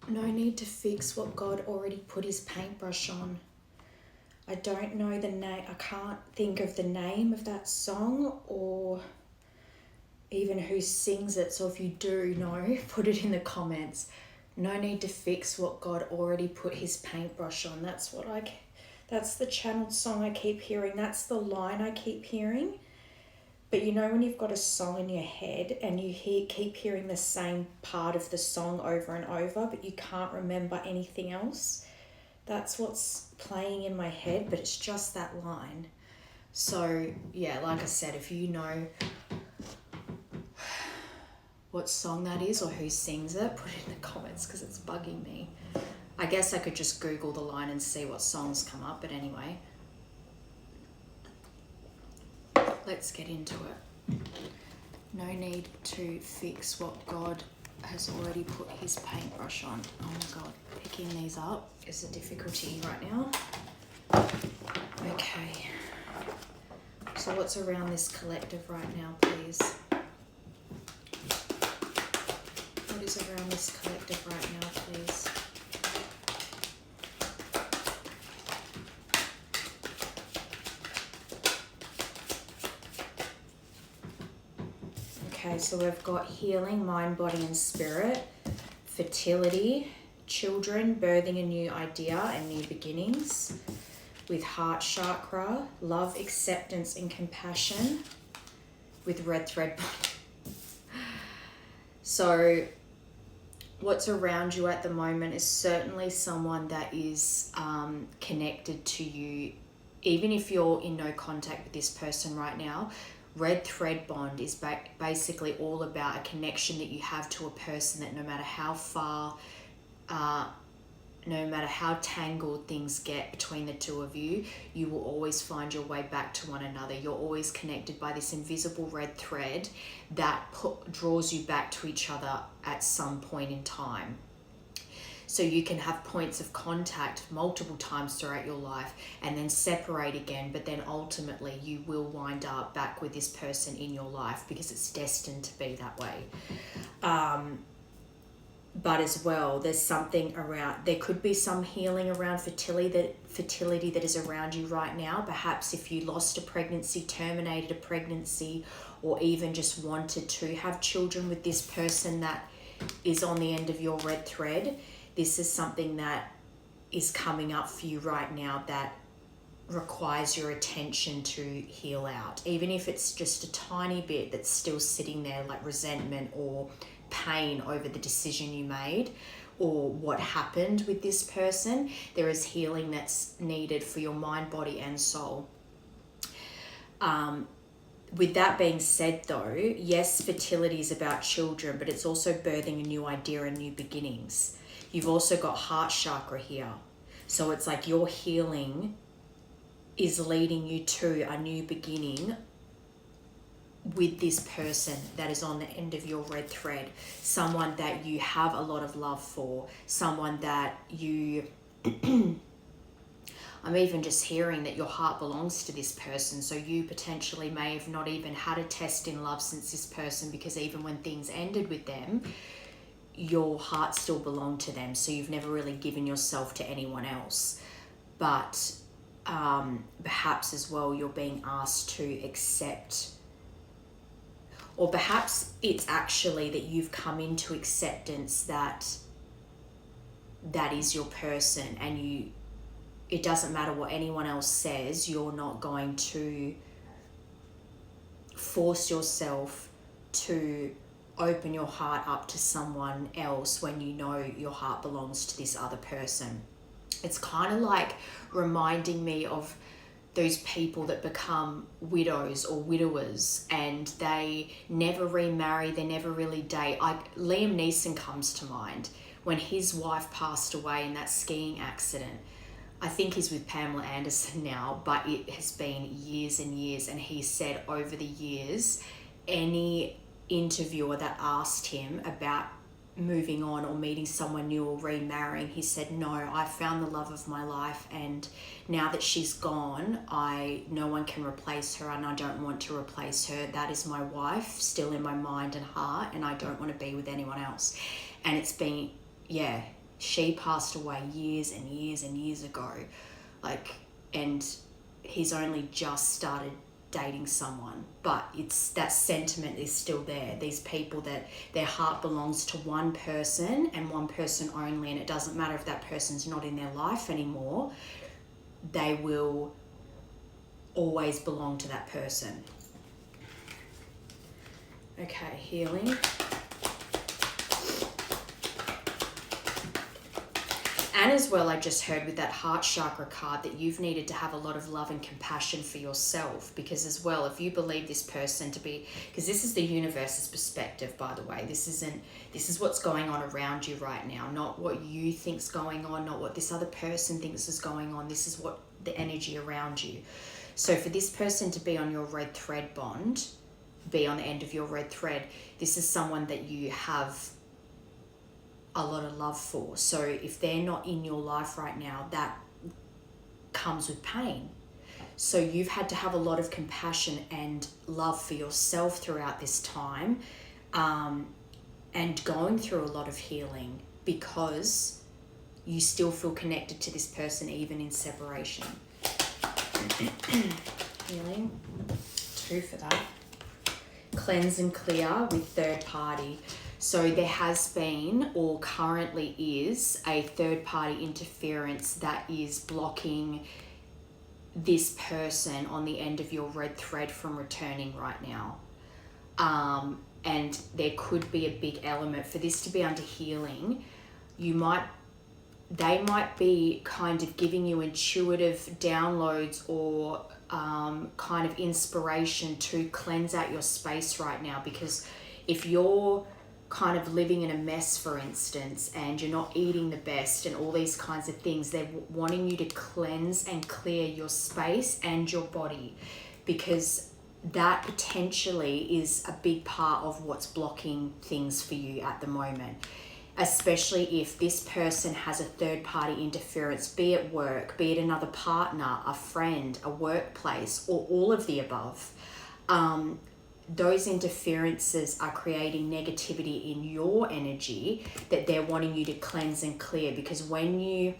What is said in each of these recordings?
No need to fix what God already put his paintbrush on. I don't know the name, I can't think of the name of that song or even who sings it, so if you do know, put it in the comments. No need to fix what God already put his paintbrush on. That's the channeled song I keep hearing. That's the line I keep hearing. But you know when you've got a song in your head and you keep hearing the same part of the song over and over, but you can't remember anything else? That's what's playing in my head, but it's just that line. So yeah, like I said, if you know what song that is or who sings it, put it in the comments because it's bugging me. I guess I could just Google the line and see what songs come up, but anyway. Let's get into it. No need to fix what God has already put his paintbrush on. Oh my God, picking these up is a difficulty right now. Okay. So what's around this collective right now, please? What is around this collective right now, please? Okay, so we've got healing, mind, body, and spirit, fertility, children, birthing a new idea and new beginnings, with heart chakra, love, acceptance, and compassion, with red thread. So what's around you at the moment is certainly someone that is connected to you. Even if you're in no contact with this person right now, red thread bond is basically all about a connection that you have to a person that no matter how far, no matter how tangled things get between the two of you, you will always find your way back to one another. You're always connected by this invisible red thread that draws you back to each other at some point in time. So you can have points of contact multiple times throughout your life and then separate again, but then ultimately you will wind up back with this person in your life because it's destined to be that way. But as well, there's something around, there could be some healing around fertility that is around you right now. Perhaps if you lost a pregnancy, terminated a pregnancy, or even just wanted to have children with this person that is on the end of your red thread, this is something that is coming up for you right now that requires your attention to heal out. Even if it's just a tiny bit that's still sitting there, like resentment or pain over the decision you made or what happened with this person, there is healing that's needed for your mind, body, and soul. With that being said though, yes, fertility is about children, but it's also birthing a new idea and new beginnings. You've also got heart chakra here. So it's like your healing is leading you to a new beginning with this person that is on the end of your red thread, someone that you have a lot of love for, someone that you I'm even just hearing that your heart belongs to this person, so you potentially may have not even had a test in love since this person, because even when things ended with them, your heart still belonged to them, so you've never really given yourself to anyone else. But perhaps as well you're being asked to accept, or perhaps it's actually that you've come into acceptance that that is your person, and it doesn't matter what anyone else says, you're not going to force yourself to open your heart up to someone else when you know your heart belongs to this other person. It's kind of like reminding me of those people that become widows or widowers and they never remarry, they never really date. Liam Neeson comes to mind when his wife passed away in that skiing accident. I think he's with Pamela Anderson now, but it has been years and years, and he said over the years, any interviewer that asked him about moving on or meeting someone new or remarrying, he said, no, I found the love of my life, and now that she's gone, no one can replace her, and I don't want to replace her. That is my wife, still in my mind and heart, and I don't want to be with anyone else. And it's been, She passed away years and years and years ago. And he's only just started dating someone, but it's that sentiment is still there. These people that their heart belongs to one person and one person only, and it doesn't matter if that person's not in their life anymore, they will always belong to that person. Okay, healing. And as well, I just heard with that heart chakra card that you've needed to have a lot of love and compassion for yourself, because as well, if you believe this person to be, because this is the universe's perspective, by the way, this is what's going on around you right now, not what you think's going on, not what this other person thinks is going on. This is what the energy around you. So for this person to be on your red thread bond, be on the end of your red thread, this is someone that you have a lot of love for. So if they're not in your life right now, that comes with pain. So you've had to have a lot of compassion and love for yourself throughout this time, and going through a lot of healing, because you still feel connected to this person even in separation. Healing, 2 for that. Cleanse and clear with third party. So there has been, or currently is, a third party interference that is blocking this person on the end of your red thread from returning right now. And there could be a big element for this to be under healing. They might be kind of giving you intuitive downloads or kind of inspiration to cleanse out your space right now, because if you're kind of living in a mess, for instance, and you're not eating the best and all these kinds of things, they're wanting you to cleanse and clear your space and your body, because that potentially is a big part of what's blocking things for you at the moment. Especially if this person has a third party interference, be it work, be it another partner, a friend, a workplace, or all of the above. Those interferences are creating negativity in your energy that they're wanting you to cleanse and clear. Because when you'd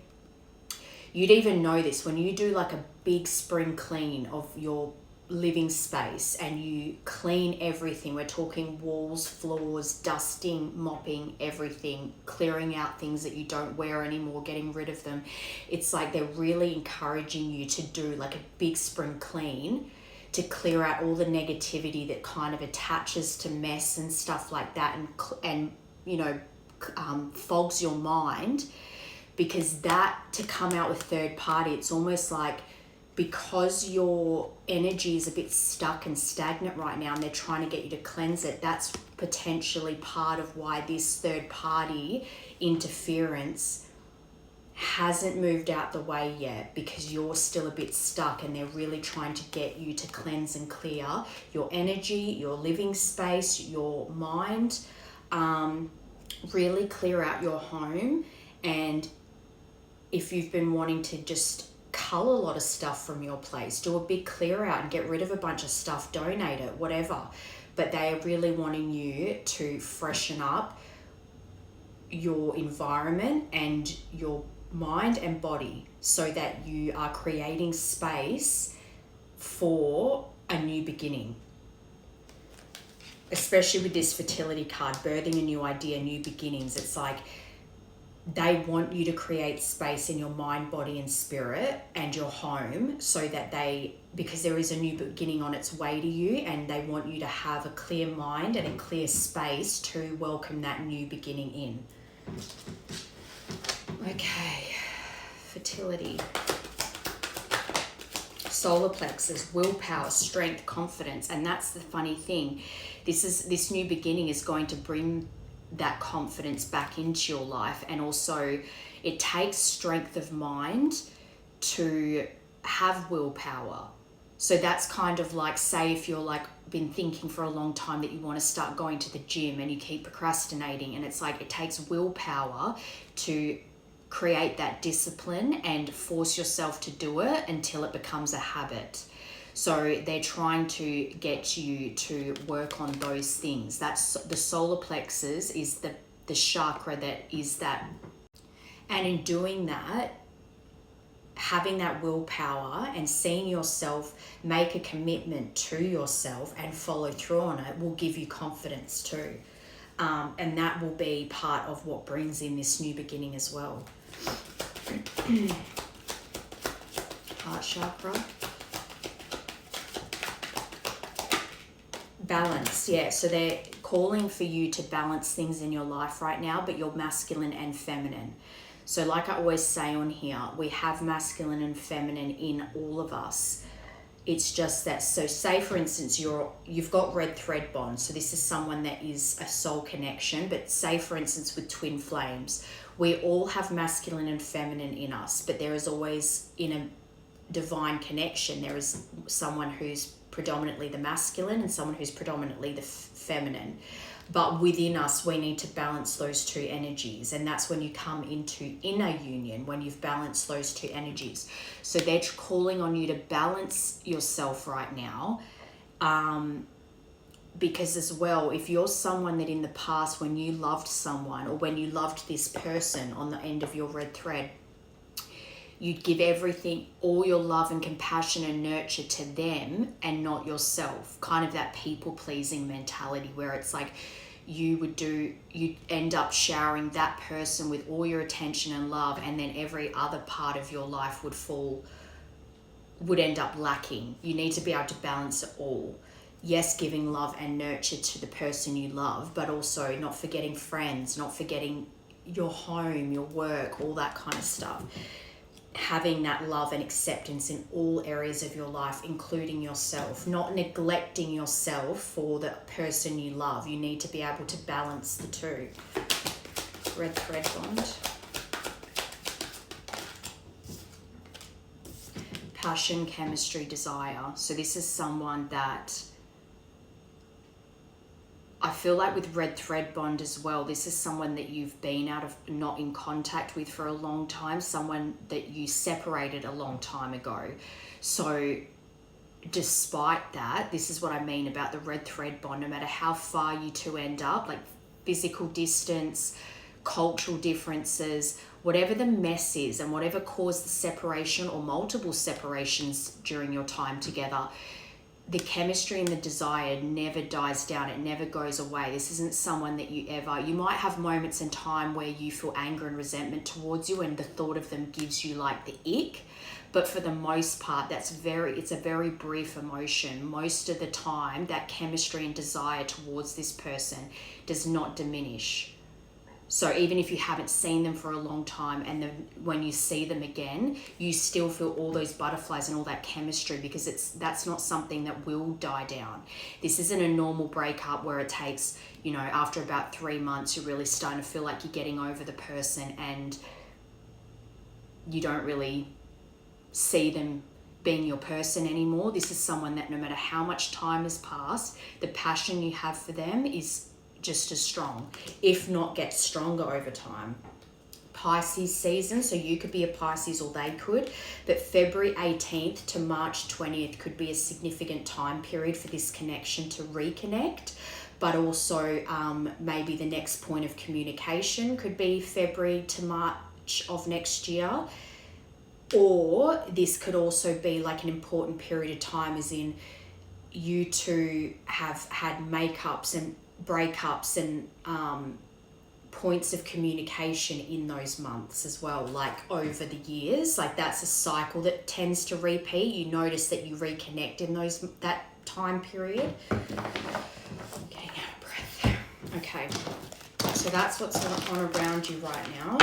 even know this, when you do like a big spring clean of your living space and you clean everything, we're talking walls, floors, dusting, mopping, everything, clearing out things that you don't wear anymore, getting rid of them. It's like they're really encouraging you to do like a big spring clean to clear out all the negativity that kind of attaches to mess and stuff like that, and fogs your mind. Because that, to come out with third party, it's almost like, because your energy is a bit stuck and stagnant right now and they're trying to get you to cleanse it, that's potentially part of why this third party interference hasn't moved out the way yet, because you're still a bit stuck and they're really trying to get you to cleanse and clear your energy, your living space, your mind, really clear out your home. And if you've been wanting to just cull a lot of stuff from your place, do a big clear out and get rid of a bunch of stuff, donate it, whatever. But they are really wanting you to freshen up your environment and your mind and body, so that you are creating space for a new beginning. Especially with this fertility card, birthing a new idea, new beginnings. It's like they want you to create space in your mind, body and spirit and your home, so that because there is a new beginning on its way to you, and they want you to have a clear mind and a clear space to welcome that new beginning in. Okay, fertility. Solar plexus, willpower, strength, confidence. And that's the funny thing. This new beginning is going to bring that confidence back into your life. And also it takes strength of mind to have willpower. So that's kind of like, say if you're like been thinking for a long time that you want to start going to the gym and you keep procrastinating, and it's like it takes willpower to create that discipline and force yourself to do it until it becomes a habit. So they're trying to get you to work on those things. That's the solar plexus is the chakra that is that And in doing that, having that willpower and seeing yourself make a commitment to yourself and follow through on it will give you confidence too. And that will be part of what brings in this new beginning as well. Heart chakra. Balance, yeah. So they're calling for you to balance things in your life right now, but you're masculine and feminine. So like I always say on here, we have masculine and feminine in all of us. It's just that, so say for instance, you've got red thread bond. So this is someone that is a soul connection, but say for instance with twin flames, we all have masculine and feminine in us, but there is always, in a divine connection, there is someone who's predominantly the masculine and someone who's predominantly the feminine. But within us, we need to balance those two energies. And that's when you come into inner union, when you've balanced those two energies. So they're calling on you to balance yourself right now. Because as well, if you're someone that in the past, when you loved someone or when you loved this person on the end of your red thread, you'd give everything, all your love and compassion and nurture to them and not yourself. Kind of that people-pleasing mentality where it's like you'd end up showering that person with all your attention and love, and then every other part of your life would end up lacking. You need to be able to balance it all. Yes, giving love and nurture to the person you love, but also not forgetting friends, not forgetting your home, your work, all that kind of stuff. Having that love and acceptance in all areas of your life, including yourself, not neglecting yourself for the person you love. You need to be able to balance the two. Red thread bond. Passion, chemistry, desire. So this is someone that I feel like with red thread bond as well, this is someone that you've been not in contact with for a long time, someone that you separated a long time ago. So despite that, this is what I mean about the red thread bond, no matter how far you two end up, like physical distance, cultural differences, whatever the mess is and whatever caused the separation or multiple separations during your time together, the chemistry and the desire never dies down. It never goes away. This isn't someone that you might have moments in time where you feel anger and resentment towards you and the thought of them gives you like the ick. But for the most part, it's a very brief emotion. Most of the time, that chemistry and desire towards this person does not diminish. So even if you haven't seen them for a long time and then when you see them again, you still feel all those butterflies and all that chemistry because that's not something that will die down. This isn't a normal breakup where it takes, after about 3 months, you're really starting to feel like you're getting over the person and you don't really see them being your person anymore. This is someone that no matter how much time has passed, the passion you have for them is just as strong, if not gets stronger over time. Pisces season, so you could be a Pisces or they could, but February 18th to March 20th could be a significant time period for this connection to reconnect, but also maybe the next point of communication could be February to March of next year, or this could also be like an important period of time as in you two have had makeups and breakups and points of communication in those months as well, like over the years. Like that's a cycle that tends to repeat. You notice that you reconnect in that time period. Getting out of breath. Okay, so that's what's on around you right now.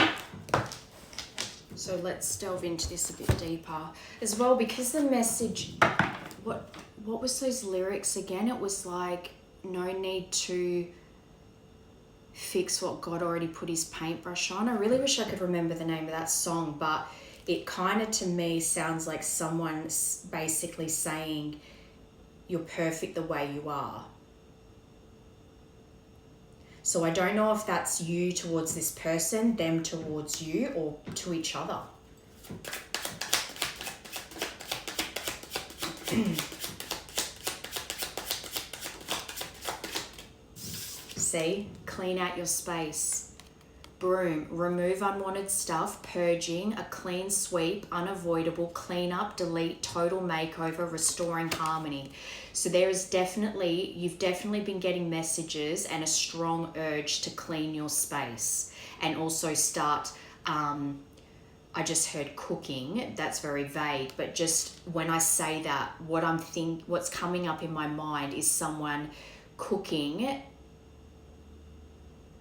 So let's delve into this a bit deeper as well, because the message, what was those lyrics again? It was like, no need to fix what God already put his paintbrush on. I really wish I could remember the name of that song, but it kind of to me sounds like someone basically saying you're perfect the way you are. So I don't know if that's you towards this person, them towards you, or to each other. See, clean out your space. broom, remove unwanted stuff, purging, a clean sweep, unavoidable, clean up, delete, total makeover, restoring harmony. So you've definitely been getting messages and a strong urge to clean your space and also start, I just heard cooking. That's very vague, but just when I say that, what's coming up in my mind is someone cooking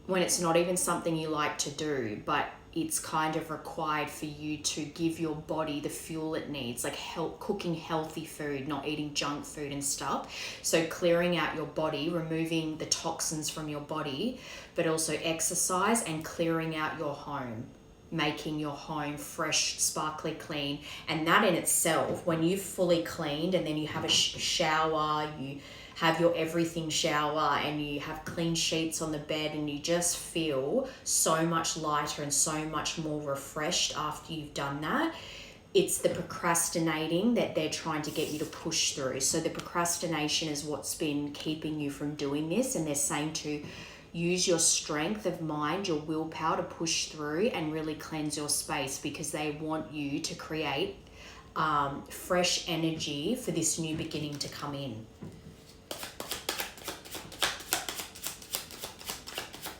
when it's not even something you like to do, but it's kind of required for you to give your body the fuel it needs, like cooking healthy food, not eating junk food and stuff. So clearing out your body, removing the toxins from your body, but also exercise and clearing out your home, making your home fresh, sparkly, clean. And that in itself, when you've fully cleaned and then you have a shower, you have your everything shower and you have clean sheets on the bed and you just feel so much lighter and so much more refreshed after you've done that. It's the procrastinating that they're trying to get you to push through. So the procrastination is what's been keeping you from doing this, and they're saying to use your strength of mind, your willpower to push through and really cleanse your space, because they want you to create fresh energy for this new beginning to come in.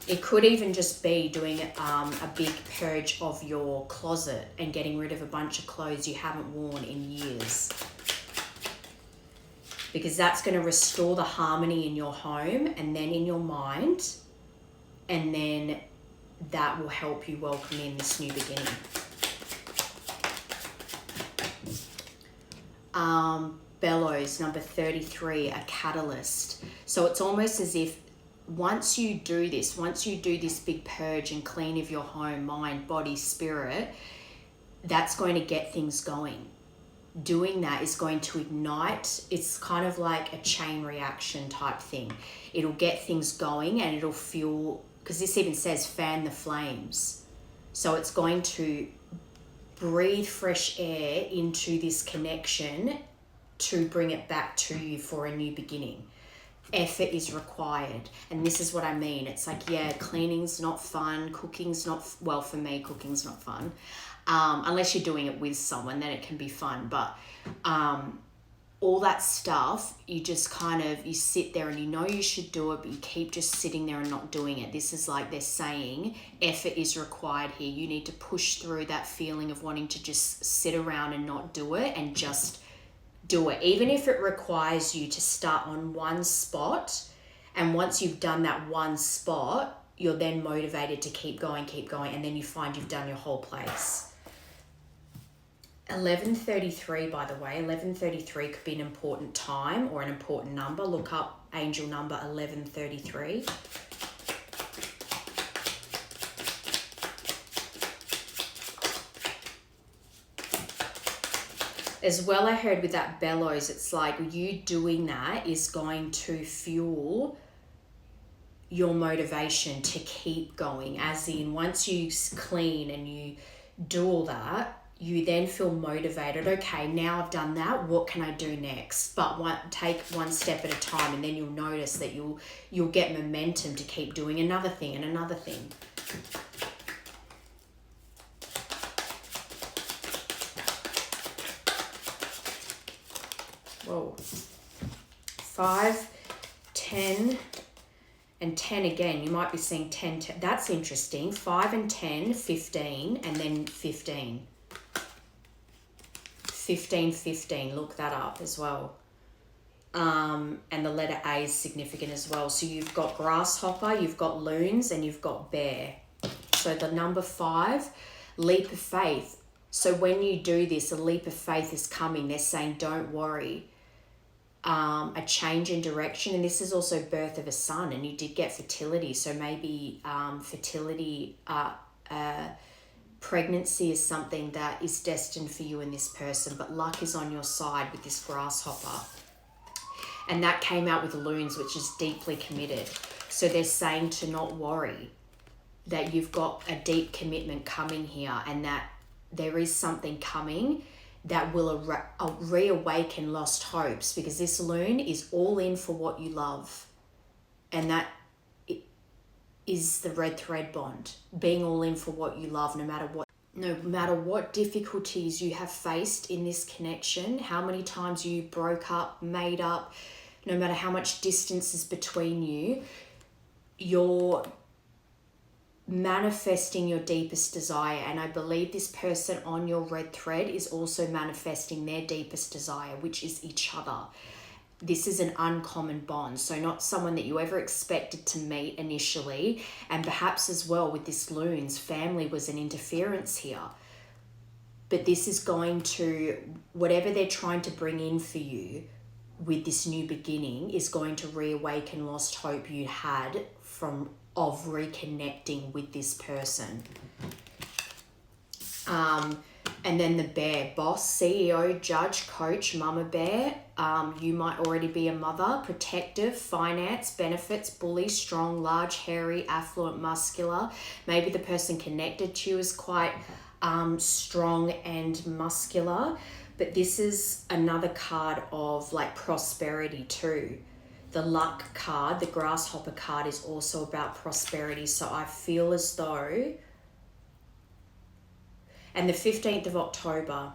It could even just be doing a big purge of your closet and getting rid of a bunch of clothes you haven't worn in years. Because that's going to restore the harmony in your home and then in your mind. And then that will help you welcome in this new beginning. Bellows, number 33, a catalyst. So it's almost as if once you do this big purge and clean of your home, mind, body, spirit, that's going to get things going. Doing that is going to ignite. It's kind of like a chain reaction type thing. It'll get things going and it'll fuel, because this even says fan the flames. So it's going to breathe fresh air into this connection to bring it back to you for a new beginning. Effort is required. And this is what I mean. It's like, yeah, cleaning's not fun. Cooking's not, well, for me, cooking's not fun. Unless you're doing it with someone, then it can be fun. But all that stuff, you just you sit there and you know you should do it, but you keep just sitting there and not doing it. This is like they're saying effort is required here. You need to push through that feeling of wanting to just sit around and not do it and just do it. Even if it requires you to start on one spot, and once you've done that one spot, you're then motivated to keep going, and then you find you've done your whole place. 1133, by the way, 1133 could be an important time or an important number. Look up angel number 1133. As well, I heard with that bellows, it's like you doing that is going to fuel your motivation to keep going. As in, once you clean and you do all that, you then feel motivated. Okay, now I've done that, what can I do next? But take one step at a time, and then you'll notice that you'll get momentum to keep doing another thing and another thing. Whoa. 5, 10, and 10 again. You might be seeing 10, 10. That's interesting. 5 and 10, 15, and then 15. 15, 15. Look that up as well. And the letter A is significant as well. So you've got grasshopper, you've got loons, and you've got bear. So the number 5, leap of faith. So when you do this, a leap of faith is coming. They're saying, don't worry. A change in direction, and this is also birth of a son, and you did get fertility, so maybe fertility, pregnancy is something that is destined for you and this person, but luck is on your side with this grasshopper. And that came out with loons, which is deeply committed. So they're saying to not worry, that you've got a deep commitment coming here, and that there is something coming that will reawaken lost hopes, because this loon is all in for what you love. And that is the red thread bond, being all in for what you love, no matter what difficulties you have faced in this connection, how many times you broke up, made up, no matter how much distance is between you, you're manifesting your deepest desire. And I believe this person on your red thread is also manifesting their deepest desire, which is each other. This is an uncommon bond, so not someone that you ever expected to meet initially. And perhaps as well with this loons, family was an interference here. But this is going to, whatever they're trying to bring in for you with this new beginning, is going to reawaken lost hope you had of reconnecting with this person. And then the bear, boss, CEO, judge, coach, mama bear. You might already be a mother, protective, finance, benefits, bully, strong, large, hairy, affluent, muscular. Maybe the person connected to you is quite strong and muscular. But this is another card of like prosperity too. The luck card, the grasshopper card, is also about prosperity. So I feel as though, and the 15th of October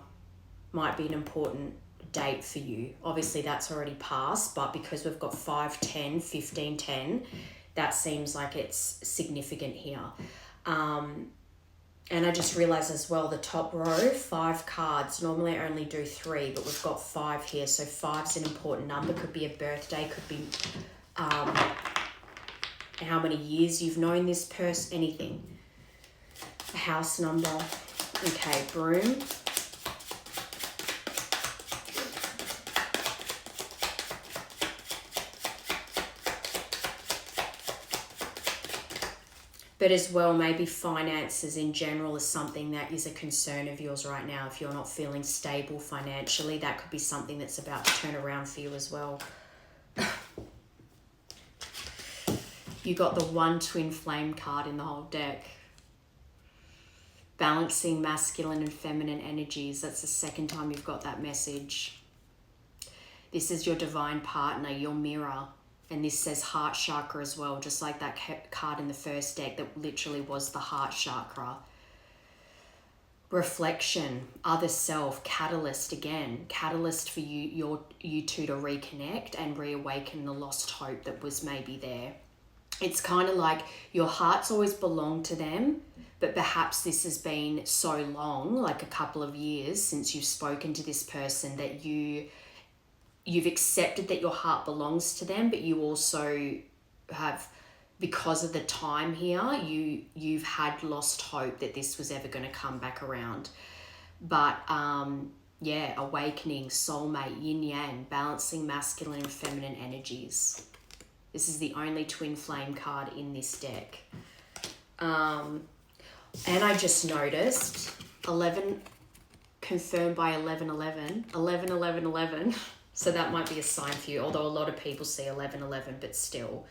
might be an important date for you. Obviously that's already passed, but because we've got 5-10, 15-10, that seems like it's significant here. And I just realized as well, the top row, 5 cards. Normally I only do 3, but we've got 5 here. So 5's an important number. Could be a birthday, could be how many years you've known this person, anything. A house number. Okay, broom. But as well, maybe finances in general is something that is a concern of yours right now. If you're not feeling stable financially, that could be something that's about to turn around for you as well. You got the 1 twin flame card in the whole deck. Balancing masculine and feminine energies. That's the second time you've got that message. This is your divine partner, your mirror. And this says heart chakra as well, just like that card in the first deck that literally was the heart chakra. Reflection, other self, catalyst again. Catalyst for you two to reconnect and reawaken the lost hope that was maybe there. It's kind of like your heart's always belonged to them, but perhaps this has been so long, like a couple of years since you've spoken to this person, that you've accepted that your heart belongs to them, but you also have, because of the time here, you've had lost hope that this was ever going to come back around. But yeah, awakening, soulmate, yin yang, balancing masculine and feminine energies. This is the only twin flame card in this deck. And I just noticed 11 confirmed by 1111, 111111. So that might be a sign for you, although a lot of people see 1111, but still.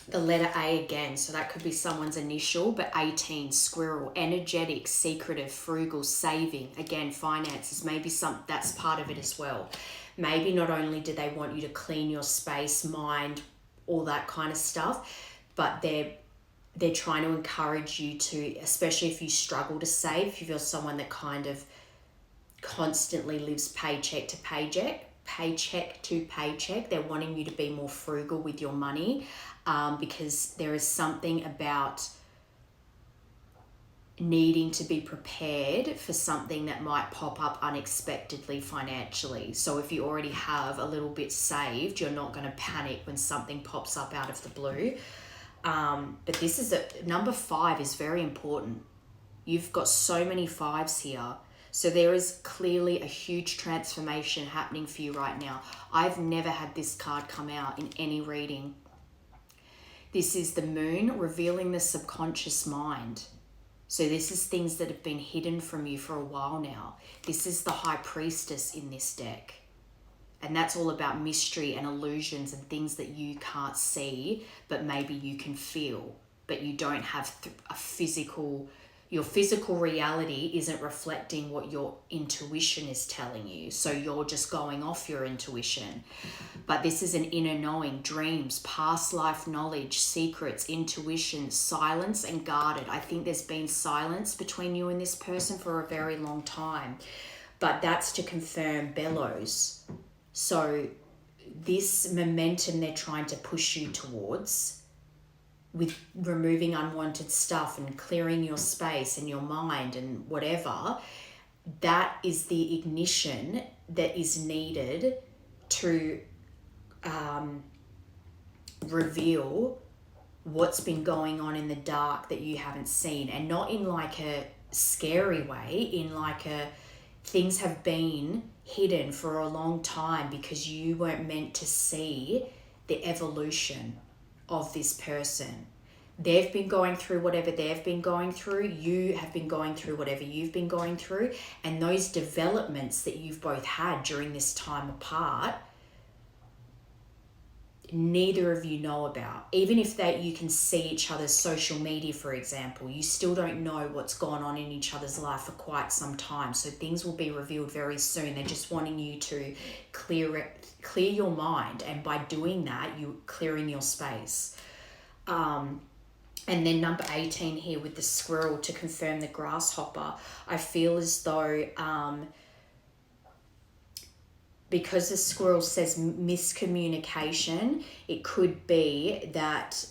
The letter A again, so that could be someone's initial, but 18, squirrel, energetic, secretive, frugal, saving, again, finances, maybe that's part of it as well. Maybe not only do they want you to clean your space, mind, all that kind of stuff, but they're trying to encourage you to, especially if you struggle to save, if you're someone that kind of constantly lives paycheck to paycheck, they're wanting you to be more frugal with your money, because there is something about needing to be prepared for something that might pop up unexpectedly financially. So if you already have a little bit saved, you're not going to panic when something pops up out of the blue. But this is number 5 is very important. You've got so many 5s here. So there is clearly a huge transformation happening for you right now. I've never had this card come out in any reading. This is the moon revealing the subconscious mind. So this is things that have been hidden from you for a while now. This is the high priestess in this deck. And that's all about mystery and illusions and things that you can't see, but maybe you can feel, but you don't have a physical Your physical reality isn't reflecting what your intuition is telling you. So you're just going off your intuition. But this is an inner knowing, dreams, past life knowledge, secrets, intuition, silence, and guarded. I think there's been silence between you and this person for a very long time. But that's to confirm bellows. So this momentum they're trying to push you towards, with removing unwanted stuff and clearing your space and your mind and whatever, that is the ignition that is needed to reveal what's been going on in the dark that you haven't seen. And not in like a scary way, in like a things have been hidden for a long time because you weren't meant to see the evolution of this person. They've been going through whatever they've been going through. You have been going through whatever you've been going through. And those developments that you've both had during this time apart, neither of you know about. Even if that you can see each other's social media, for example, you still don't know what's gone on in each other's life for quite some time. So things will be revealed very soon. They're just wanting you to clear your mind, and by doing that, you're clearing your space. And then number 18 here with the squirrel to confirm the grasshopper, I feel as though because the squirrel says miscommunication, it could be that,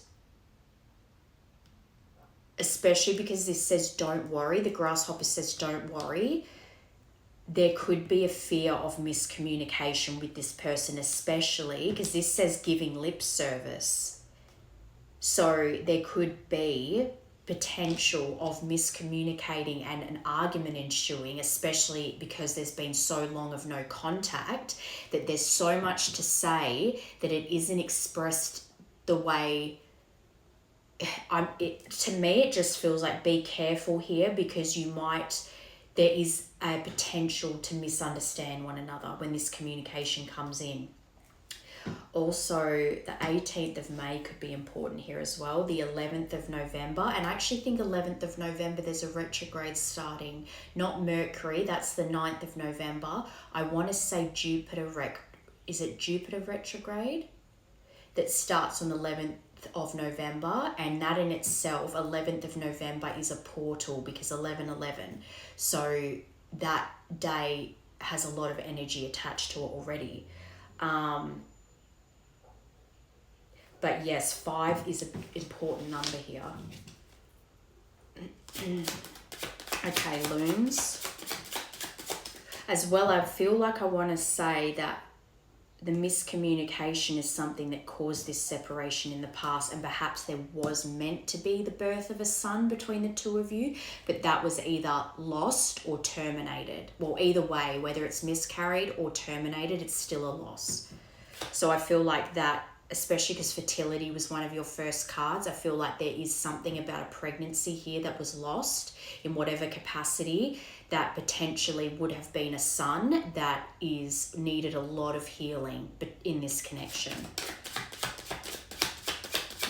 especially because this says don't worry, the grasshopper says don't worry, there could be a fear of miscommunication with this person, especially because this says giving lip service. So there could be potential of miscommunicating and an argument ensuing, especially because there's been so long of no contact, that there's so much to say that it isn't expressed the way to me. It just feels like be careful here, because there is a potential to misunderstand one another when this communication comes in. Also, the 18th of May could be important here as well, the 11th of November. And I actually think 11th of November, there's a retrograde starting, not Mercury, that's the 9th of November. I want to say Jupiter retrograde? That starts on the 11th of November, and that in itself, 11th of November is a portal because 11/11. So that day has a lot of energy attached to it already. But yes, 5 is an important number here. Okay, loons. As well, I feel like I want to say that the miscommunication is something that caused this separation in the past, and perhaps there was meant to be the birth of a son between the two of you, but that was either lost or terminated. Well, either way, whether it's miscarried or terminated, it's still a loss. So I feel like that, especially because fertility was one of your first cards, I feel like there is something about a pregnancy here that was lost in whatever capacity, that potentially would have been a son that needed a lot of healing but in this connection.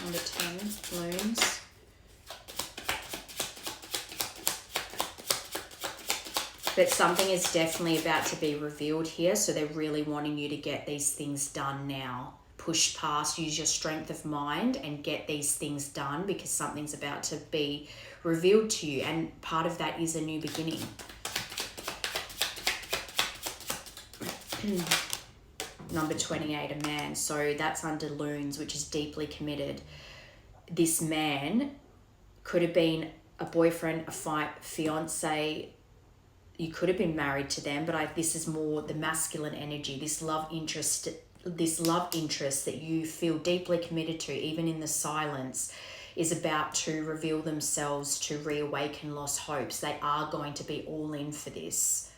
Number 10, loons. But something is definitely about to be revealed here, so they're really wanting you to get these things done now. Push past, use your strength of mind and get these things done, because something's about to be revealed to you, and part of that is a new beginning. Number 28, a man. So that's under loons, which is deeply committed. This man could have been a boyfriend, a fiance. You could have been married to them, but this is more the masculine energy, this love interest that you feel deeply committed to, even in the silence, is about to reveal themselves, to reawaken lost hopes. They are going to be all in for this.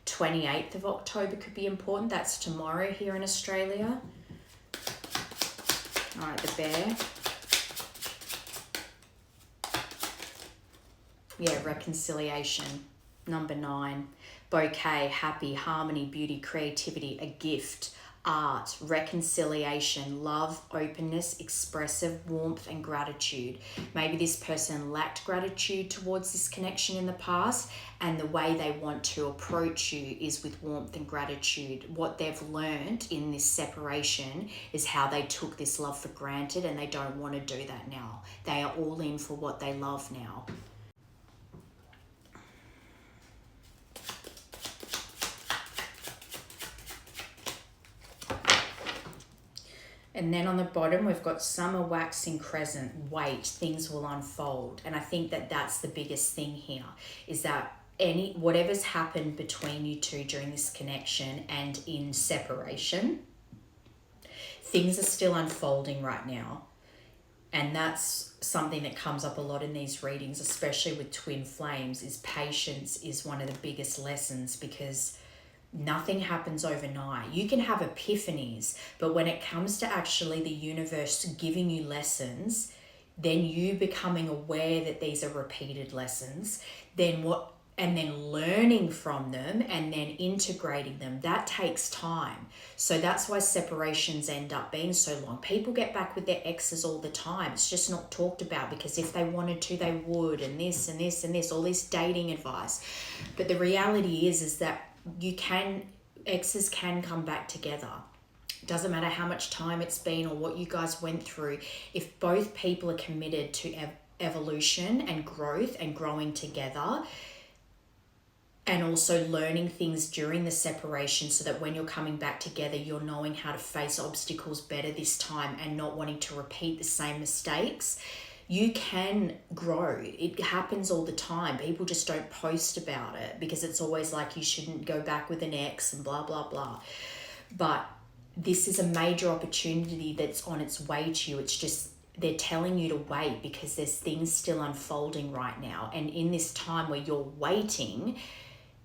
28th of October could be important. That's tomorrow here in Australia. All right, the bear. Yeah, reconciliation. Number 9. Bouquet, happy, harmony, beauty, creativity, a gift, art, reconciliation, love, openness, expressive warmth, and gratitude. Maybe this person lacked gratitude towards this connection in the past, and the way they want to approach you is with warmth and gratitude. What they've learned in this separation is how they took this love for granted, and they don't want to do that now. They are all in for what they love now. And then on the bottom, we've got summer waxing crescent, wait, things will unfold. And I think that that's the biggest thing here, is that whatever's happened between you two during this connection and in separation, things are still unfolding right now. And that's something that comes up a lot in these readings, especially with twin flames, is patience is one of the biggest lessons, because nothing happens overnight. You can have epiphanies, but when it comes to actually the universe giving you lessons, then you becoming aware that these are repeated lessons, and then learning from them and then integrating them, that takes time. So that's why separations end up being so long. People get back with their exes all the time. It's just not talked about, because if they wanted to, they would, and this and this and this, all this dating advice. But the reality is that exes can come back together. Doesn't matter how much time it's been or what you guys went through. If both people are committed to evolution and growth and growing together, and also learning things during the separation, so that when you're coming back together, you're knowing how to face obstacles better this time and not wanting to repeat the same mistakes, you can grow. It happens all the time. People just don't post about it, because it's always like you shouldn't go back with an ex and blah, blah, blah. But this is a major opportunity that's on its way to you. It's just they're telling you to wait, because there's things still unfolding right now. And in this time where you're waiting,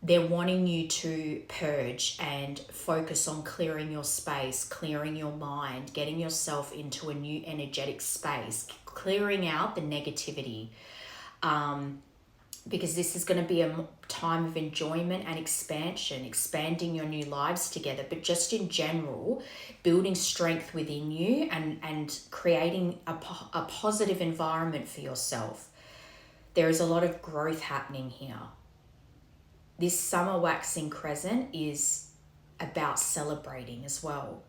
they're wanting you to purge and focus on clearing your space, clearing your mind, getting yourself into a new energetic space, clearing out the negativity. Because this is going to be a time of enjoyment and expansion, expanding your new lives together, but just in general, building strength within you and creating a positive environment for yourself. There is a lot of growth happening here. This summer waxing crescent is about celebrating as well.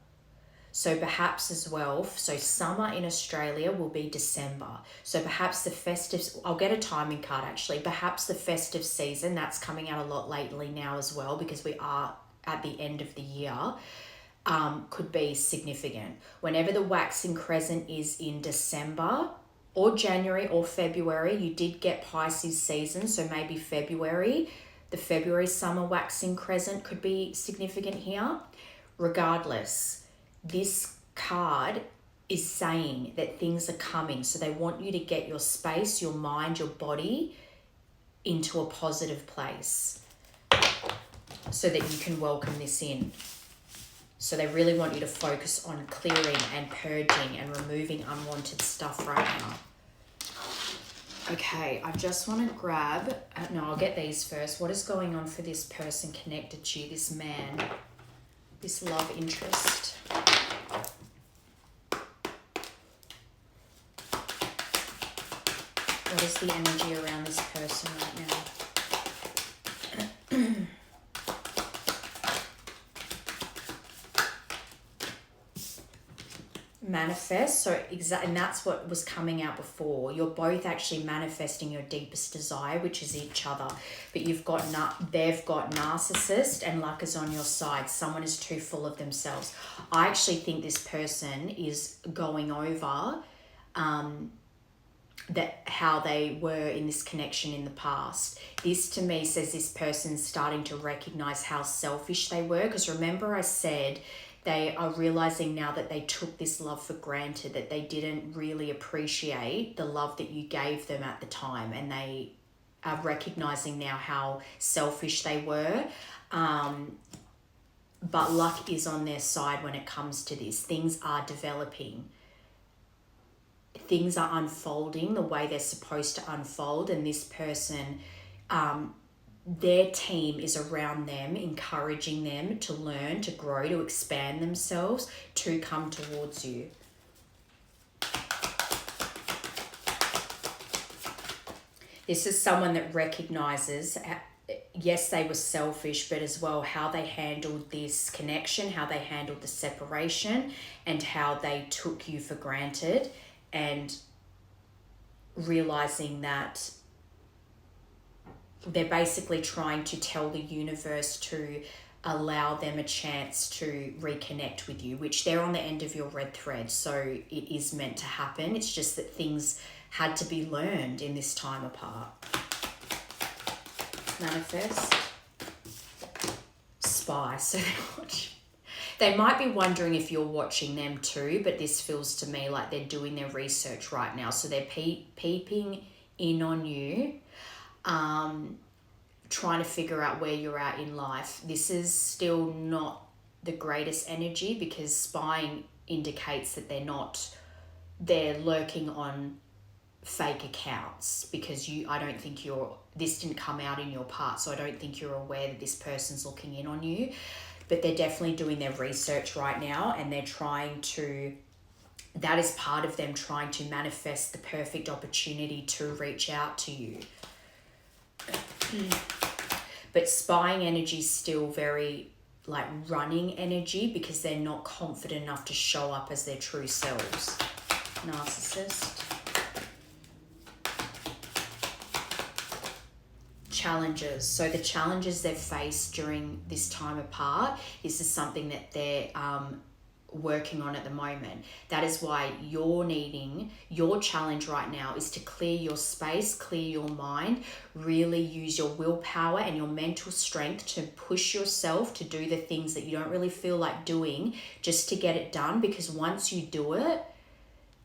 So perhaps as well, so summer in Australia will be December. So perhaps the festive, I'll get a timing card actually, perhaps the festive season, that's coming out a lot lately now as well, because we are at the end of the year, could be significant. Whenever the waxing crescent is in December or January or February, you did get Pisces season, so maybe February. The February summer waxing crescent could be significant here. Regardless, this card is saying that things are coming. So they want you to get your space, your mind, your body into a positive place so that you can welcome this in. So they really want you to focus on clearing and purging and removing unwanted stuff right now. Okay, I just want to grab, no, I'll get these first. What is going on for this person connected to you, this man, this love interest? What is the energy around this person right now? Manifest, so and that's what was coming out before. You're both actually manifesting your deepest desire, which is each other, but they've got narcissist, and luck is on your side. Someone is too full of themselves. I actually think this person is going over that how they were in this connection in the past. This to me says this person's starting to recognize how selfish they were, because remember I said they are realizing now that they took this love for granted, that they didn't really appreciate the love that you gave them at the time, and they are recognizing now how selfish they were. But luck is on their side when it comes to this. Things are developing. Things are unfolding the way they're supposed to unfold, and this person their team is around them, encouraging them to learn, to grow, to expand themselves, to come towards you. This is someone that recognizes, yes, they were selfish, but as well how they handled this connection, how they handled the separation, and how they took you for granted, and realizing that they're basically trying to tell the universe to allow them a chance to reconnect with you, which they're on the end of your red thread, so it is meant to happen. It's just that things had to be learned in this time apart. Manifest. Spy. So they might be wondering if you're watching them too, but this feels to me like they're doing their research right now. So they're peeping in on you, trying to figure out where you're at in life. This is still not the greatest energy, because spying indicates that they're lurking on fake accounts, because I don't think this didn't come out in your part, so I don't think you're aware that this person's looking in on you, but they're definitely doing their research right now, and that is part of them trying to manifest the perfect opportunity to reach out to you. But spying energy is still very like running energy, because they're not confident enough to show up as their true selves. Narcissist. Challenges. So the challenges they've faced during this time apart, this is something that they're working on at the moment. That is why your challenge right now is to clear your space, clear your mind, really use your willpower and your mental strength to push yourself to do the things that you don't really feel like doing, just to get it done. Because once you do it,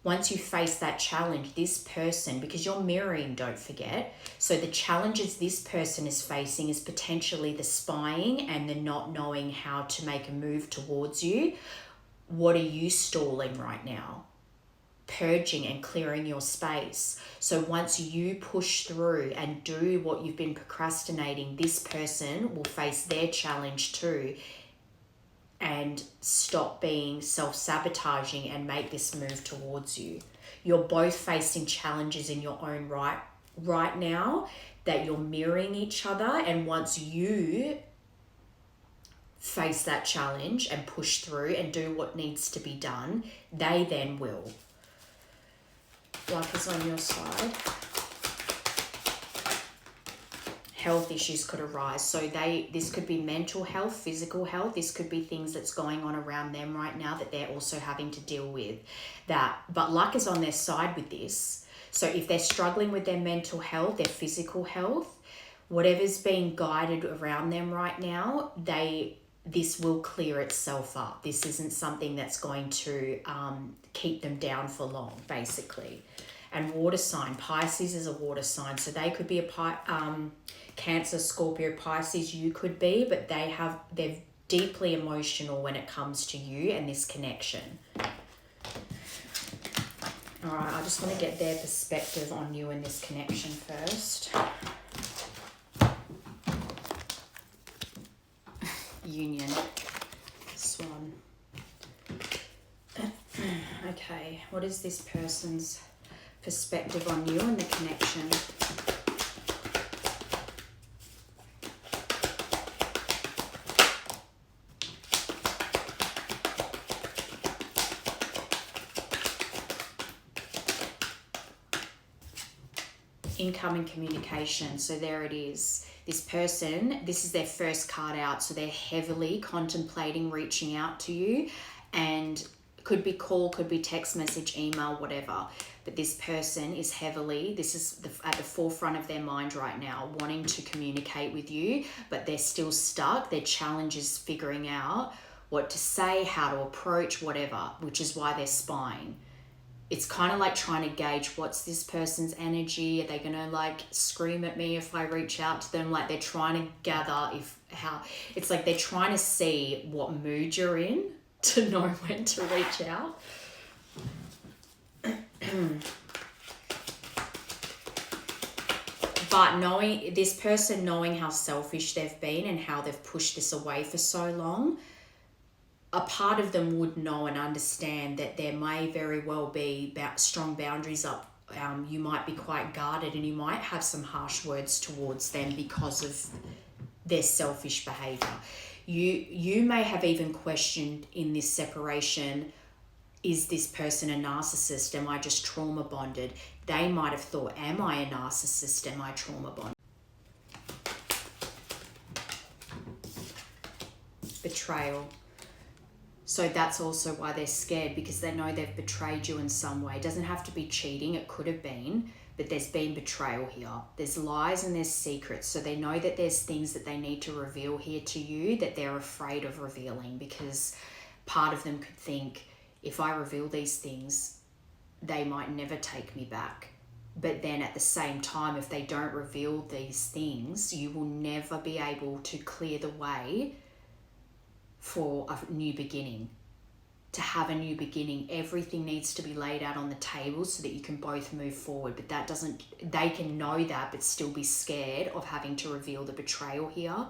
once you face that challenge, this person, because you're mirroring, don't forget. So the challenges this person is facing is potentially the spying and the not knowing how to make a move towards you. What are you stalling right now? Purging and clearing your space. So once you push through and do what you've been procrastinating, this person will face their challenge too, and stop being self-sabotaging and make this move towards you. You're both facing challenges in your own right now, that you're mirroring each other, and once you face that challenge and push through and do what needs to be done, they then will. Luck is on your side. Health issues could arise. So this could be mental health, physical health. This could be things that's going on around them right now that they're also having to deal with. But luck is on their side with this. So if they're struggling with their mental health, their physical health, whatever's being guided around them right now, this will clear itself up. This isn't something that's going to keep them down for long, basically. And water sign, Pisces is a water sign, so they could be Cancer, Scorpio, Pisces, you could be, but they're deeply emotional when it comes to you and this connection. All right, I just want to get their perspective on you and this connection first. Union, Swan. Okay, what is this person's perspective on you and the connection? Incoming communication. So there it is. This person, this is their first card out, so they're heavily contemplating reaching out to you, and could be call, could be text message, email, whatever. But this person is this is at the forefront of their mind right now, wanting to communicate with you, but they're still stuck. Their challenge is figuring out what to say, how to approach, whatever, which is why they're spying. It's kind of like trying to gauge what's this person's energy. Are they going to like scream at me if I reach out to them? Like they're trying to gather it's like they're trying to see what mood you're in to know when to reach out. But knowing this person, knowing how selfish they've been and how they've pushed this away for so long, a part of them would know and understand that there may very well be strong boundaries up. You might be quite guarded and you might have some harsh words towards them because of their selfish behavior. You may have even questioned in this separation, is this person a narcissist? Am I just trauma bonded? They might have thought, am I a narcissist? Am I trauma bonded? Betrayal. So that's also why they're scared, because they know they've betrayed you in some way. It doesn't have to be cheating, it could have been, but there's been betrayal here. There's lies and there's secrets. So they know that there's things that they need to reveal here to you that they're afraid of revealing, because part of them could think, if I reveal these things, they might never take me back. But then at the same time, if they don't reveal these things, you will never be able to clear the way for a new beginning. To have a new beginning, everything needs to be laid out on the table so that you can both move forward. But that doesn't, they can know that but still be scared of having to reveal the betrayal here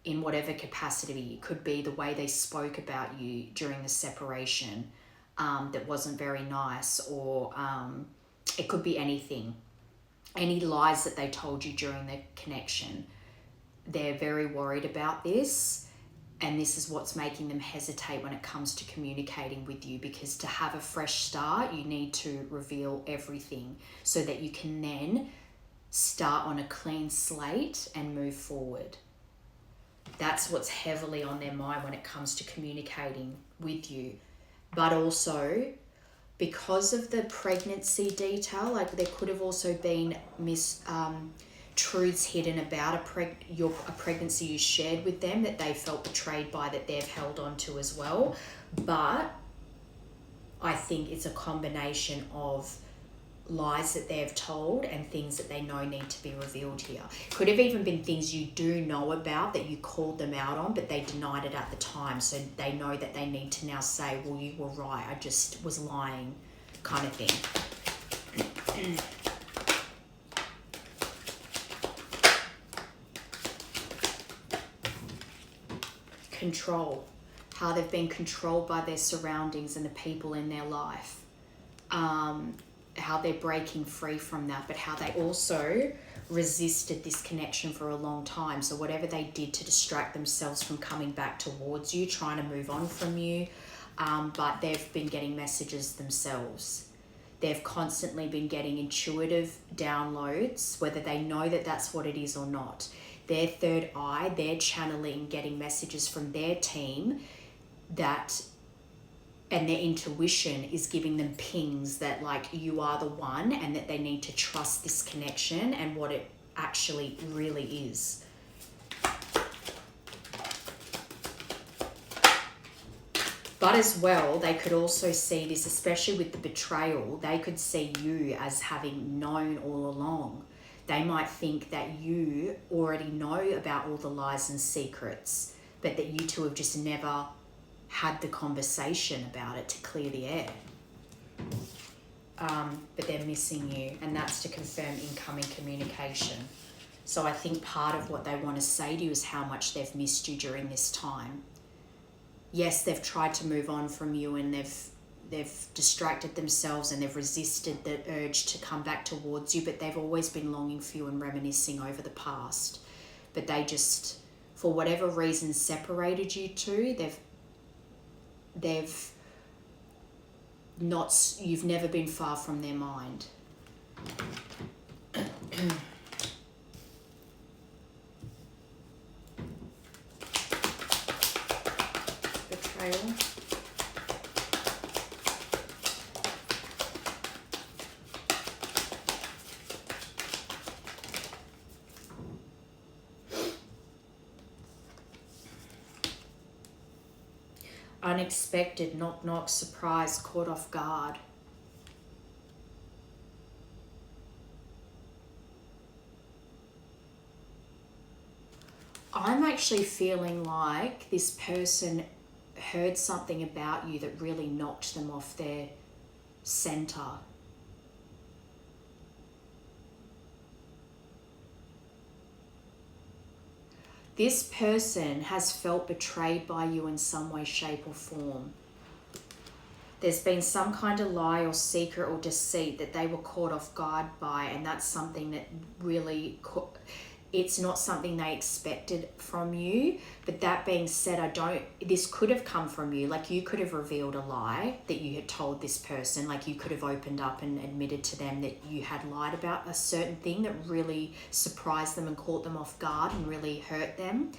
in whatever capacity. It could be the way they spoke about you during the separation that wasn't very nice, or it could be anything. Any lies that they told you during the connection. They're very worried about this. And this is what's making them hesitate when it comes to communicating with you, because to have a fresh start, you need to reveal everything so that you can then start on a clean slate and move forward. That's what's heavily on their mind when it comes to communicating with you. But also, because of the pregnancy detail, like there could have also been truths hidden about a pregnancy you shared with them that they felt betrayed by, that they've held on to as well. But I think it's a combination of lies that they've told and things that they know need to be revealed here. Could have even been things you do know about that you called them out on, but they denied it at the time. So they know that they need to now say, well, you were right, I just was lying, kind of thing. Control. How they've been controlled by their surroundings and the people in their life. How they're breaking free from that, but how they also resisted this connection for a long time. So whatever they did to distract themselves from coming back towards you, trying to move on from you, but they've been getting messages themselves. They've constantly been getting intuitive downloads, whether they know that that's what it is or not. Their third eye, they're channeling, getting messages from their team and their intuition is giving them pings that like you are the one, and that they need to trust this connection and what it actually really is. But as well, they could also see this, especially with the betrayal, they could see you as having known all along. They might think that you already know about all the lies and secrets, but that you two have just never had the conversation about it to clear the air. But they're missing you, and that's to confirm incoming communication. So I think part of what they want to say to you is how much they've missed you during this time. Yes, they've tried to move on from you, and they've distracted themselves and they've resisted the urge to come back towards you, but they've always been longing for you and reminiscing over the past. But they just, for whatever reason, separated you two. You've never been far from their mind. Betrayal. Unexpected, knock knock, surprise, caught off guard. I'm actually feeling like this person heard something about you that really knocked them off their center. This person has felt betrayed by you in some way, shape, or form. There's been some kind of lie or secret or deceit that they were caught off guard by, and that's something that really, it's not something they expected from you. But that being said, this could have come from you. Like, you could have revealed a lie that you had told this person. Like, you could have opened up and admitted to them that you had lied about a certain thing that really surprised them and caught them off guard and really hurt them.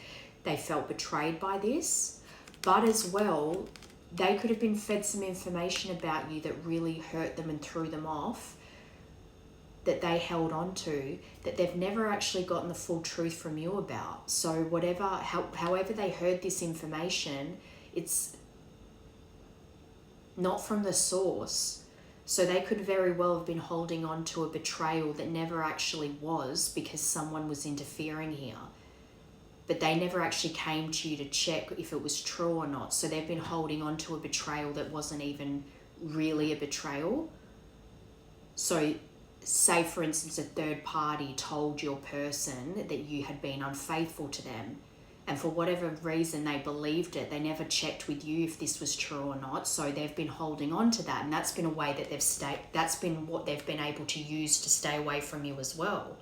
They felt betrayed by this. But as well, they could have been fed some information about you that really hurt them and threw them off, that they held on to, that they've never actually gotten the full truth from you about. So however they heard this information, it's not from the source. So they could very well have been holding on to a betrayal that never actually was, because someone was interfering here. But they never actually came to you to check if it was true or not. So they've been holding on to a betrayal that wasn't even really a betrayal. So say, for instance, a third party told your person that you had been unfaithful to them, and for whatever reason they believed it. They never checked with you if this was true or not. So they've been holding on to that, and that's been a way that that's been what they've been able to use to stay away from you as well.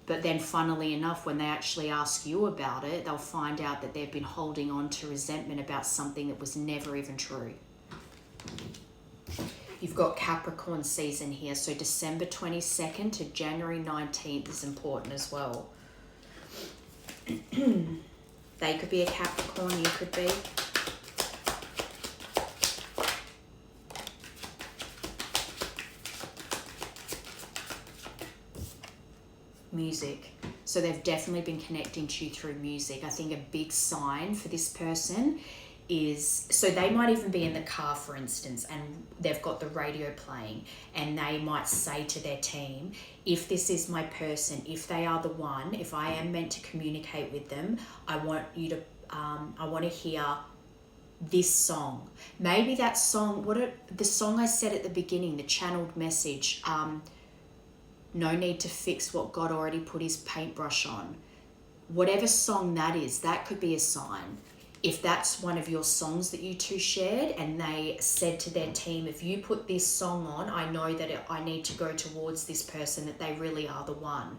But then, funnily enough, when they actually ask you about it, they'll find out that they've been holding on to resentment about something that was never even true. You've got Capricorn season here, so December 22nd to January 19th is important as well. They could be a Capricorn, you could be. Music. So they've definitely been connecting to you through music. I think a big sign for this person is, so they might even be in the car, for instance, and they've got the radio playing, and they might say to their team, if this is my person, if they are the one, if I am meant to communicate with them, I want to hear this song. Maybe that song, the song I said at the beginning, the channeled message, no need to fix what God already put his paintbrush on. Whatever song that is, that could be a sign. If that's one of your songs that you two shared, and they said to their team, if you put this song on, I know that I need to go towards this person, that they really are the one.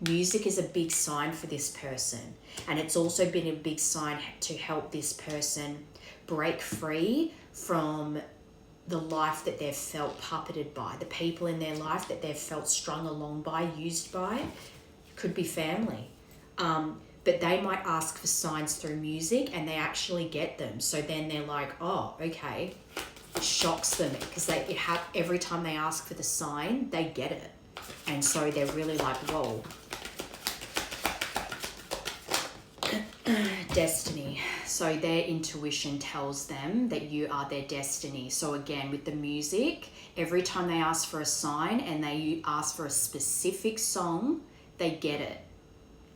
Music is a big sign for this person. And it's also been a big sign to help this person break free from the life that they've felt puppeted by, the people in their life that they've felt strung along by, used by. Could be family. But they might ask for signs through music, and they actually get them. So then they're like, oh, okay. It shocks them, because every time they ask for the sign, they get it. And so they're really like, whoa. Destiny. So their intuition tells them that you are their destiny. So again, with the music, every time they ask for a sign and they ask for a specific song, they get it.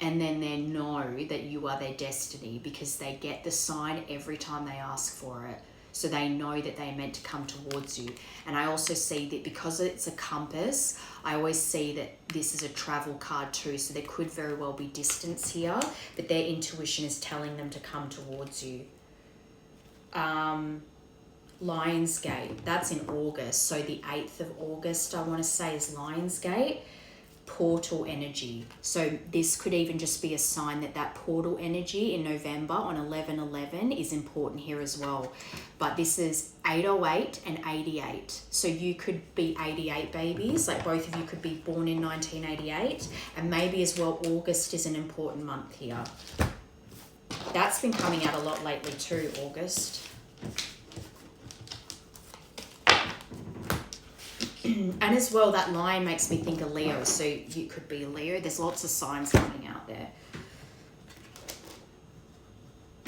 And then they know that you are their destiny, because they get the sign every time they ask for it. So they know that they're meant to come towards you. And I also see that because it's a compass, I always see that this is a travel card too. So there could very well be distance here, but their intuition is telling them to come towards you. Lionsgate, that's in August. So the 8th of August, I want to say, is Lionsgate. Portal energy. So this could even just be a sign that portal energy in November on 11/11 is important here as well. But this is 808 and 88. So you could be 88 babies, like both of you could be born in 1988, and maybe as well August is an important month here. That's been coming out a lot lately too, August. And as well, that line makes me think of Leo, so you could be a Leo. There's lots of signs coming out there.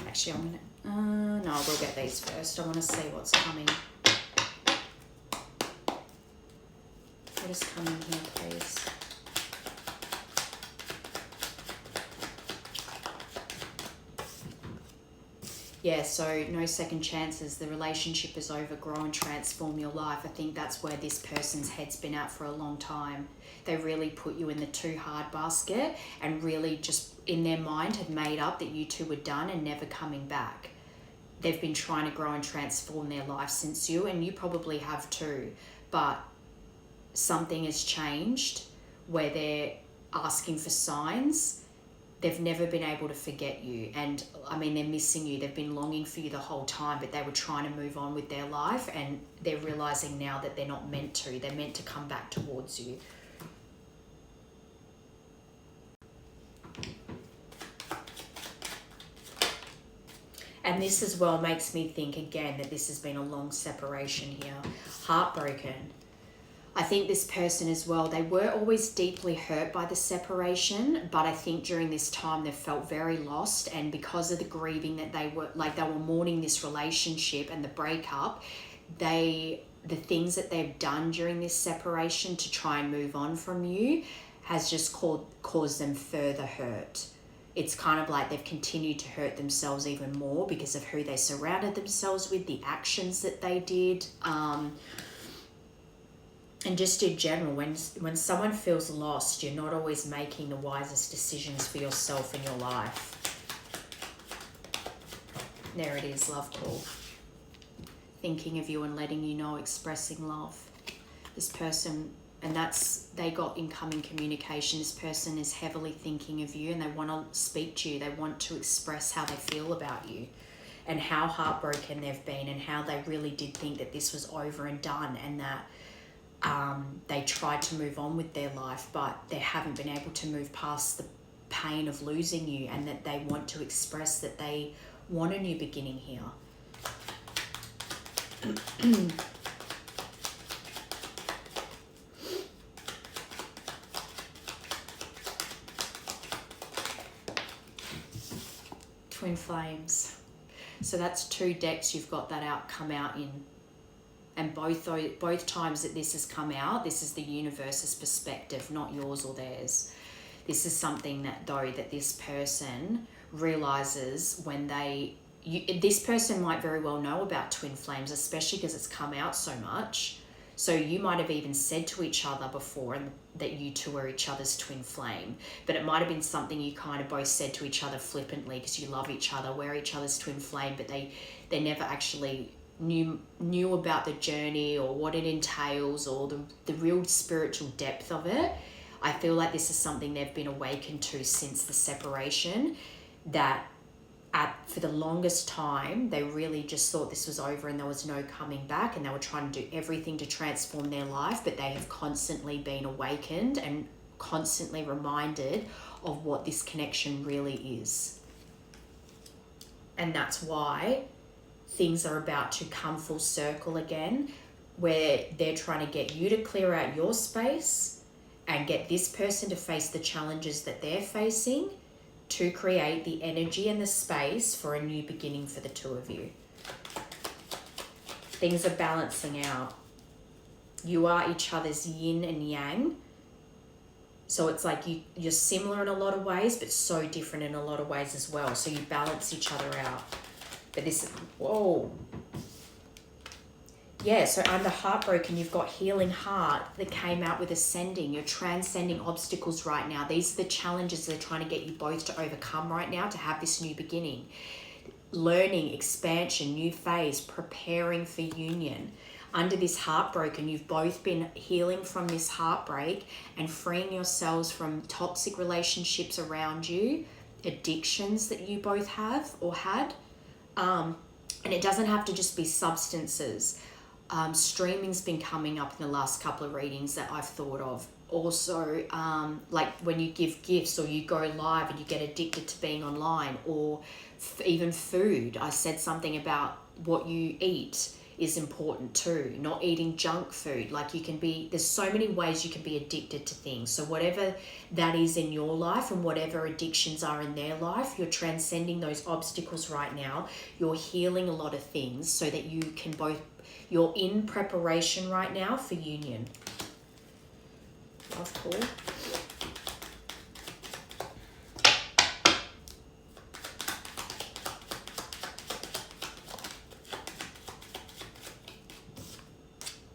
Actually, I'm going to... no, we'll get these first. I want to see what's coming. What is coming here, please? Yeah, so no second chances. The relationship is over. Grow and transform your life. I think that's where this person's head's been at for a long time. they really put you in the too hard basket and really just in their mind had made up that you two were done and never coming back. They've been trying to grow and transform their life since you, and you probably have too, but something has changed where they're asking for signs. They've never been able to forget you, and I mean, they're missing you. They've been longing for you the whole time, but they were trying to move on with their life, and they're realizing now that they're not meant to. They're meant to come back towards you. And this as well makes me think again that this has been a long separation here. Heartbroken. I think this person as well, they were always deeply hurt by the separation, but I think during this time they felt very lost, and because of the grieving that they were mourning this relationship and the breakup, the things that they've done during this separation to try and move on from you has just caused them further hurt. It's kind of like they've continued to hurt themselves even more because of who they surrounded themselves with, the actions that they did. And just in general, when someone feels lost, you're not always making the wisest decisions for yourself in your life. There it is, love call. Thinking of you and letting you know, expressing love. This person, and they got incoming communication. This person is heavily thinking of you and they want to speak to you. They want to express how they feel about you and how heartbroken they've been and how they really did think that this was over and done, and that they tried to move on with their life, but they haven't been able to move past the pain of losing you, and that they want to express that they want a new beginning here. Twin flames. So that's 2 decks you've got that outcome out in. And both times that this has come out, this is the universe's perspective, not yours or theirs. This is something that this person realizes when this person might very well know about twin flames, especially because it's come out so much. So you might have even said to each other before that you two are each other's twin flame, but it might have been something you kind of both said to each other flippantly because you love each other, we're each other's twin flame, but they never actually knew about the journey or what it entails or the real spiritual depth of it. I feel like this is something they've been awakened to since the separation, that for the longest time they really just thought this was over and there was no coming back, and they were trying to do everything to transform their life, but they have constantly been awakened and constantly reminded of what this connection really is. And that's why things are about to come full circle again, where they're trying to get you to clear out your space and get this person to face the challenges that they're facing to create the energy and the space for a new beginning for the two of you. Things are balancing out. You are each other's yin and yang. So it's like you're similar in a lot of ways, but so different in a lot of ways as well. So you balance each other out. But this, whoa. Yeah, so under heartbroken, you've got healing heart that came out with ascending. You're transcending obstacles right now. These are the challenges they're trying to get you both to overcome right now to have this new beginning. Learning, expansion, new phase, preparing for union. Under this heartbroken, you've both been healing from this heartbreak and freeing yourselves from toxic relationships around you, addictions that you both have or had. And it doesn't have to just be substances. Streaming's been coming up in the last couple of readings that I've thought of. Also, like when you give gifts or you go live and you get addicted to being online, or even food. I said something about what you eat is important too, not eating junk food. Like there's so many ways you can be addicted to things. So whatever that is in your life and whatever addictions are in their life, you're transcending those obstacles right now. You're healing a lot of things so that you can you're in preparation right now for union. Love call.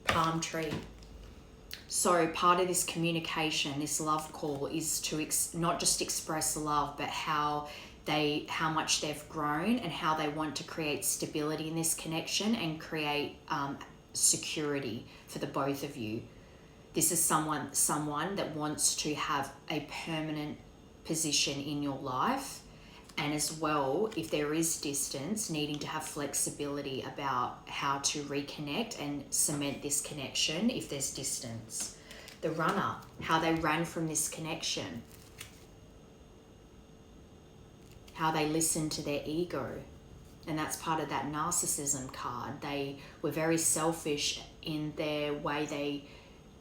Palm tree. So part of this communication, this love call, is to not just express love, but how much they've grown and how they want to create stability in this connection and create security for the both of you. This is someone that wants to have a permanent position in your life, and as well, if there is distance, needing to have flexibility about how to reconnect and cement this connection if there's distance. The runner, how they ran from this connection, how they listened to their ego, and that's part of that narcissism card. They were very selfish in their way they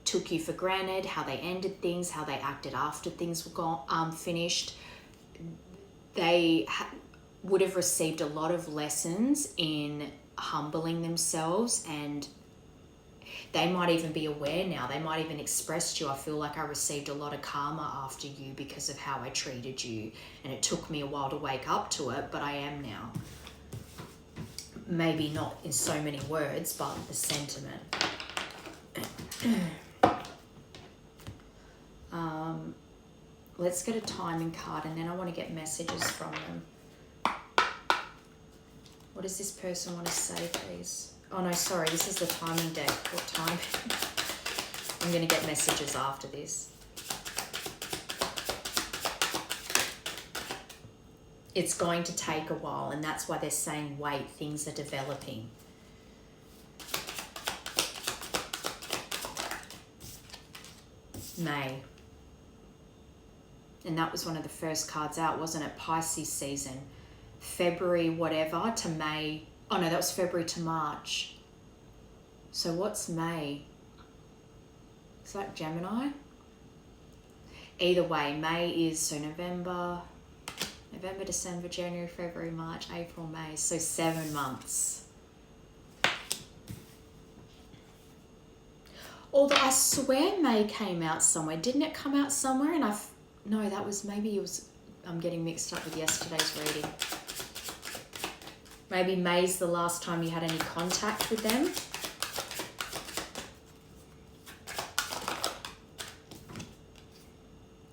took you for granted, how they ended things, how they acted after things were finished. They would have received a lot of lessons in humbling themselves, and they might even be aware now. They might even express to you, I feel like I received a lot of karma after you because of how I treated you, and it took me a while to wake up to it, but I am now. Maybe not in so many words, but the sentiment. Let's get a timing card, and then I want to get messages from them. What does this person want to say, please? Oh no, sorry, this is the timing deck. What time? I'm going to get messages after this. It's going to take a while, and that's why they're saying wait, things are developing. May. And that was one of the first cards out, wasn't it? Pisces season. February whatever to May. Oh no, that was February to March. So what's May? Is that Gemini? Either way, May is, so November, December, January, February, March, April, May. So 7 months. Although I swear May came out somewhere. Didn't it come out somewhere? And no, that was, maybe it was, I'm getting mixed up with yesterday's reading. Maybe May's the last time you had any contact with them.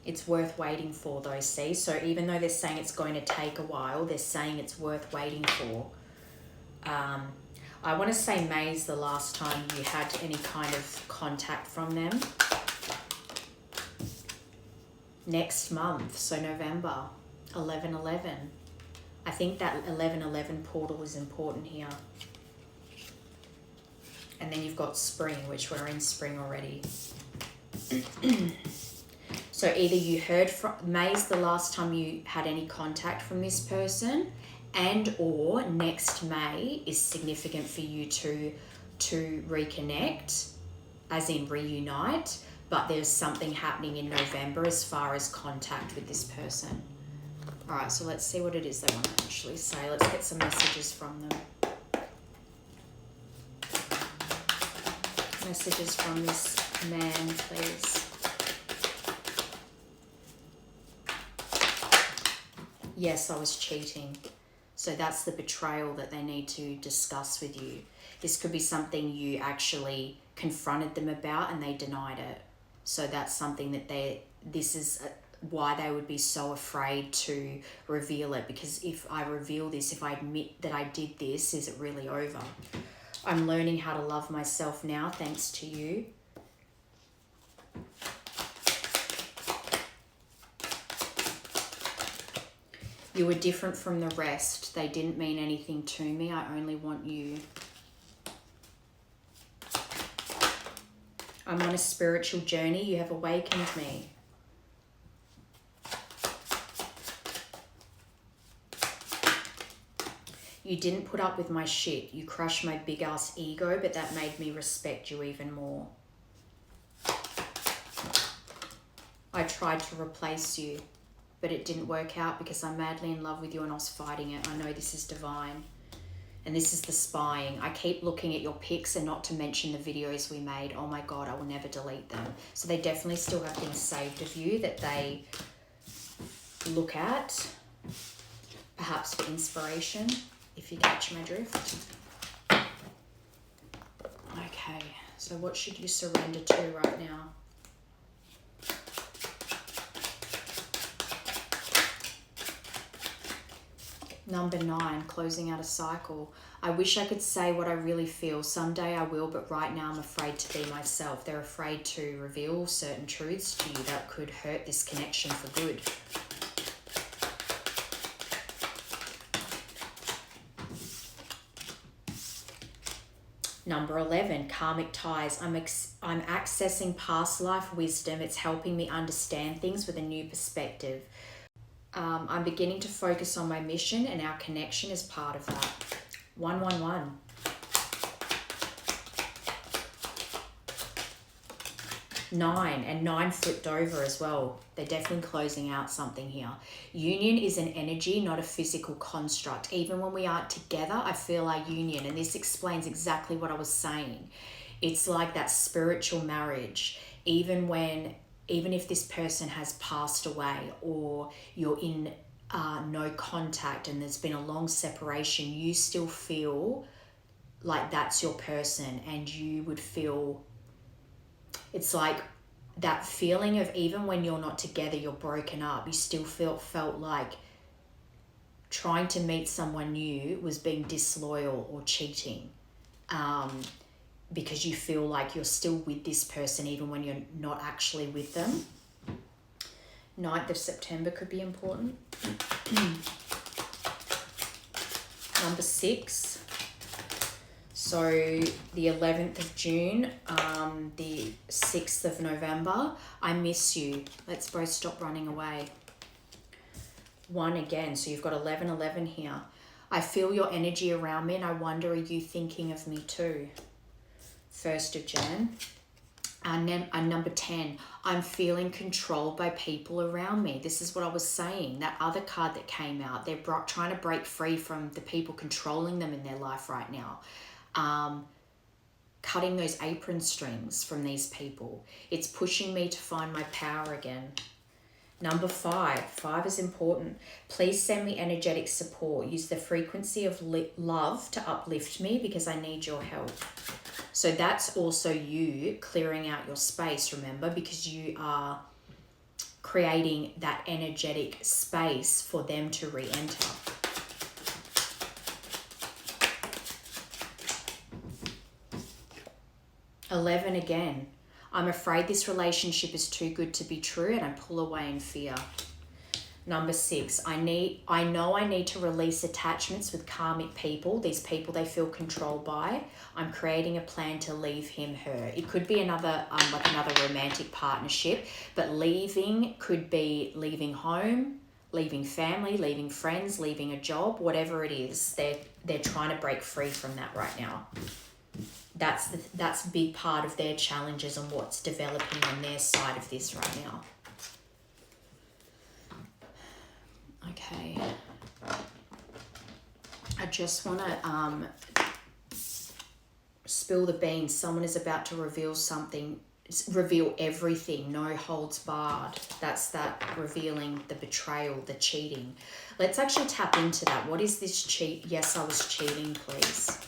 It's worth waiting for though, see? So even though they're saying it's going to take a while, they're saying it's worth waiting for. I want to say May's the last time you had any kind of contact from them. Next month, so November, 11/11. I think that 11/11 portal is important here. And then you've got spring, which we're in spring already. So either you heard from, May's the last time you had any contact from this person, and or next May is significant for you to reconnect, as in reunite, but there's something happening in November as far as contact with this person. All right, so let's see what it is they want to actually say. Let's get some messages from them. Messages from this man, please. Yes, I was cheating. So that's the betrayal that they need to discuss with you. This could be something you actually confronted them about and they denied it. So that's something that this is why they would be so afraid to reveal it, because if I reveal this, if I admit that I did this, is it really over? I'm learning how to love myself now thanks to you. You were different from the rest. They didn't mean anything to me. I only want you. I'm on a spiritual journey. You have awakened me. You didn't put up with my shit. You crushed my big ass ego, but that made me respect you even more. I tried to replace you, but it didn't work out because I'm madly in love with you and I was fighting it. I know this is divine. And this is the spying. I keep looking at your pics, and not to mention the videos we made. Oh my God, I will never delete them. So they definitely still have things saved of you that they look at, perhaps for inspiration, if you catch my drift. Okay, so what should you surrender to right now Number 9, closing out a cycle. I wish I could say what I really feel. Someday I will, but right now I'm afraid to be myself. They're afraid to reveal certain truths to you that could hurt this connection for good. Number 11, karmic ties. I'm accessing past life wisdom. It's helping me understand things with a new perspective. I'm beginning to focus on my mission, and our connection is part of that. 111. Nine, and 9 flipped over as well. They're definitely closing out something here. Union is an energy, not a physical construct. Even when we aren't together, I feel our union, and this explains exactly what I was saying. It's like that spiritual marriage. Even if this person has passed away, or you're in no contact and there's been a long separation, you still feel like that's your person, and you would feel, it's like that feeling of even when you're not together, you're broken up, you still felt like trying to meet someone new was being disloyal or cheating, because you feel like you're still with this person even when you're not actually with them. 9th of September could be important. Number 6. So the 11th of June, the 6th of November, I miss you. Let's both stop running away. 1 again, so you've got 11 here. I feel your energy around me, and I wonder, are you thinking of me too? 1st of Jan. And number 10, I'm feeling controlled by people around me. This is what I was saying. That other card that came out, they're trying to break free from the people controlling them in their life right now. Cutting those apron strings from these people. It's pushing me to find my power again. Number 5. 5 is important. Please send me energetic support. Use the frequency of love to uplift me, because I need your help. So that's also you clearing out your space, remember, because you are creating that energetic space for them to re-enter. 11 again. I'm afraid this relationship is too good to be true, and I pull away in fear. Number 6, I know I need to release attachments with karmic people. These people they feel controlled by. I'm creating a plan to leave him, her. It could be another romantic partnership, but leaving could be leaving home, leaving family, leaving friends, leaving a job, whatever it is. They're trying to break free from that right now. That's a big part of their challenges and what's developing on their side of this right now. Okay. I just want to spill the beans. Someone is about to reveal something, reveal everything, no holds barred. That's that revealing the betrayal, the cheating. Let's actually tap into that. What is this cheat? Yes, I was cheating, please.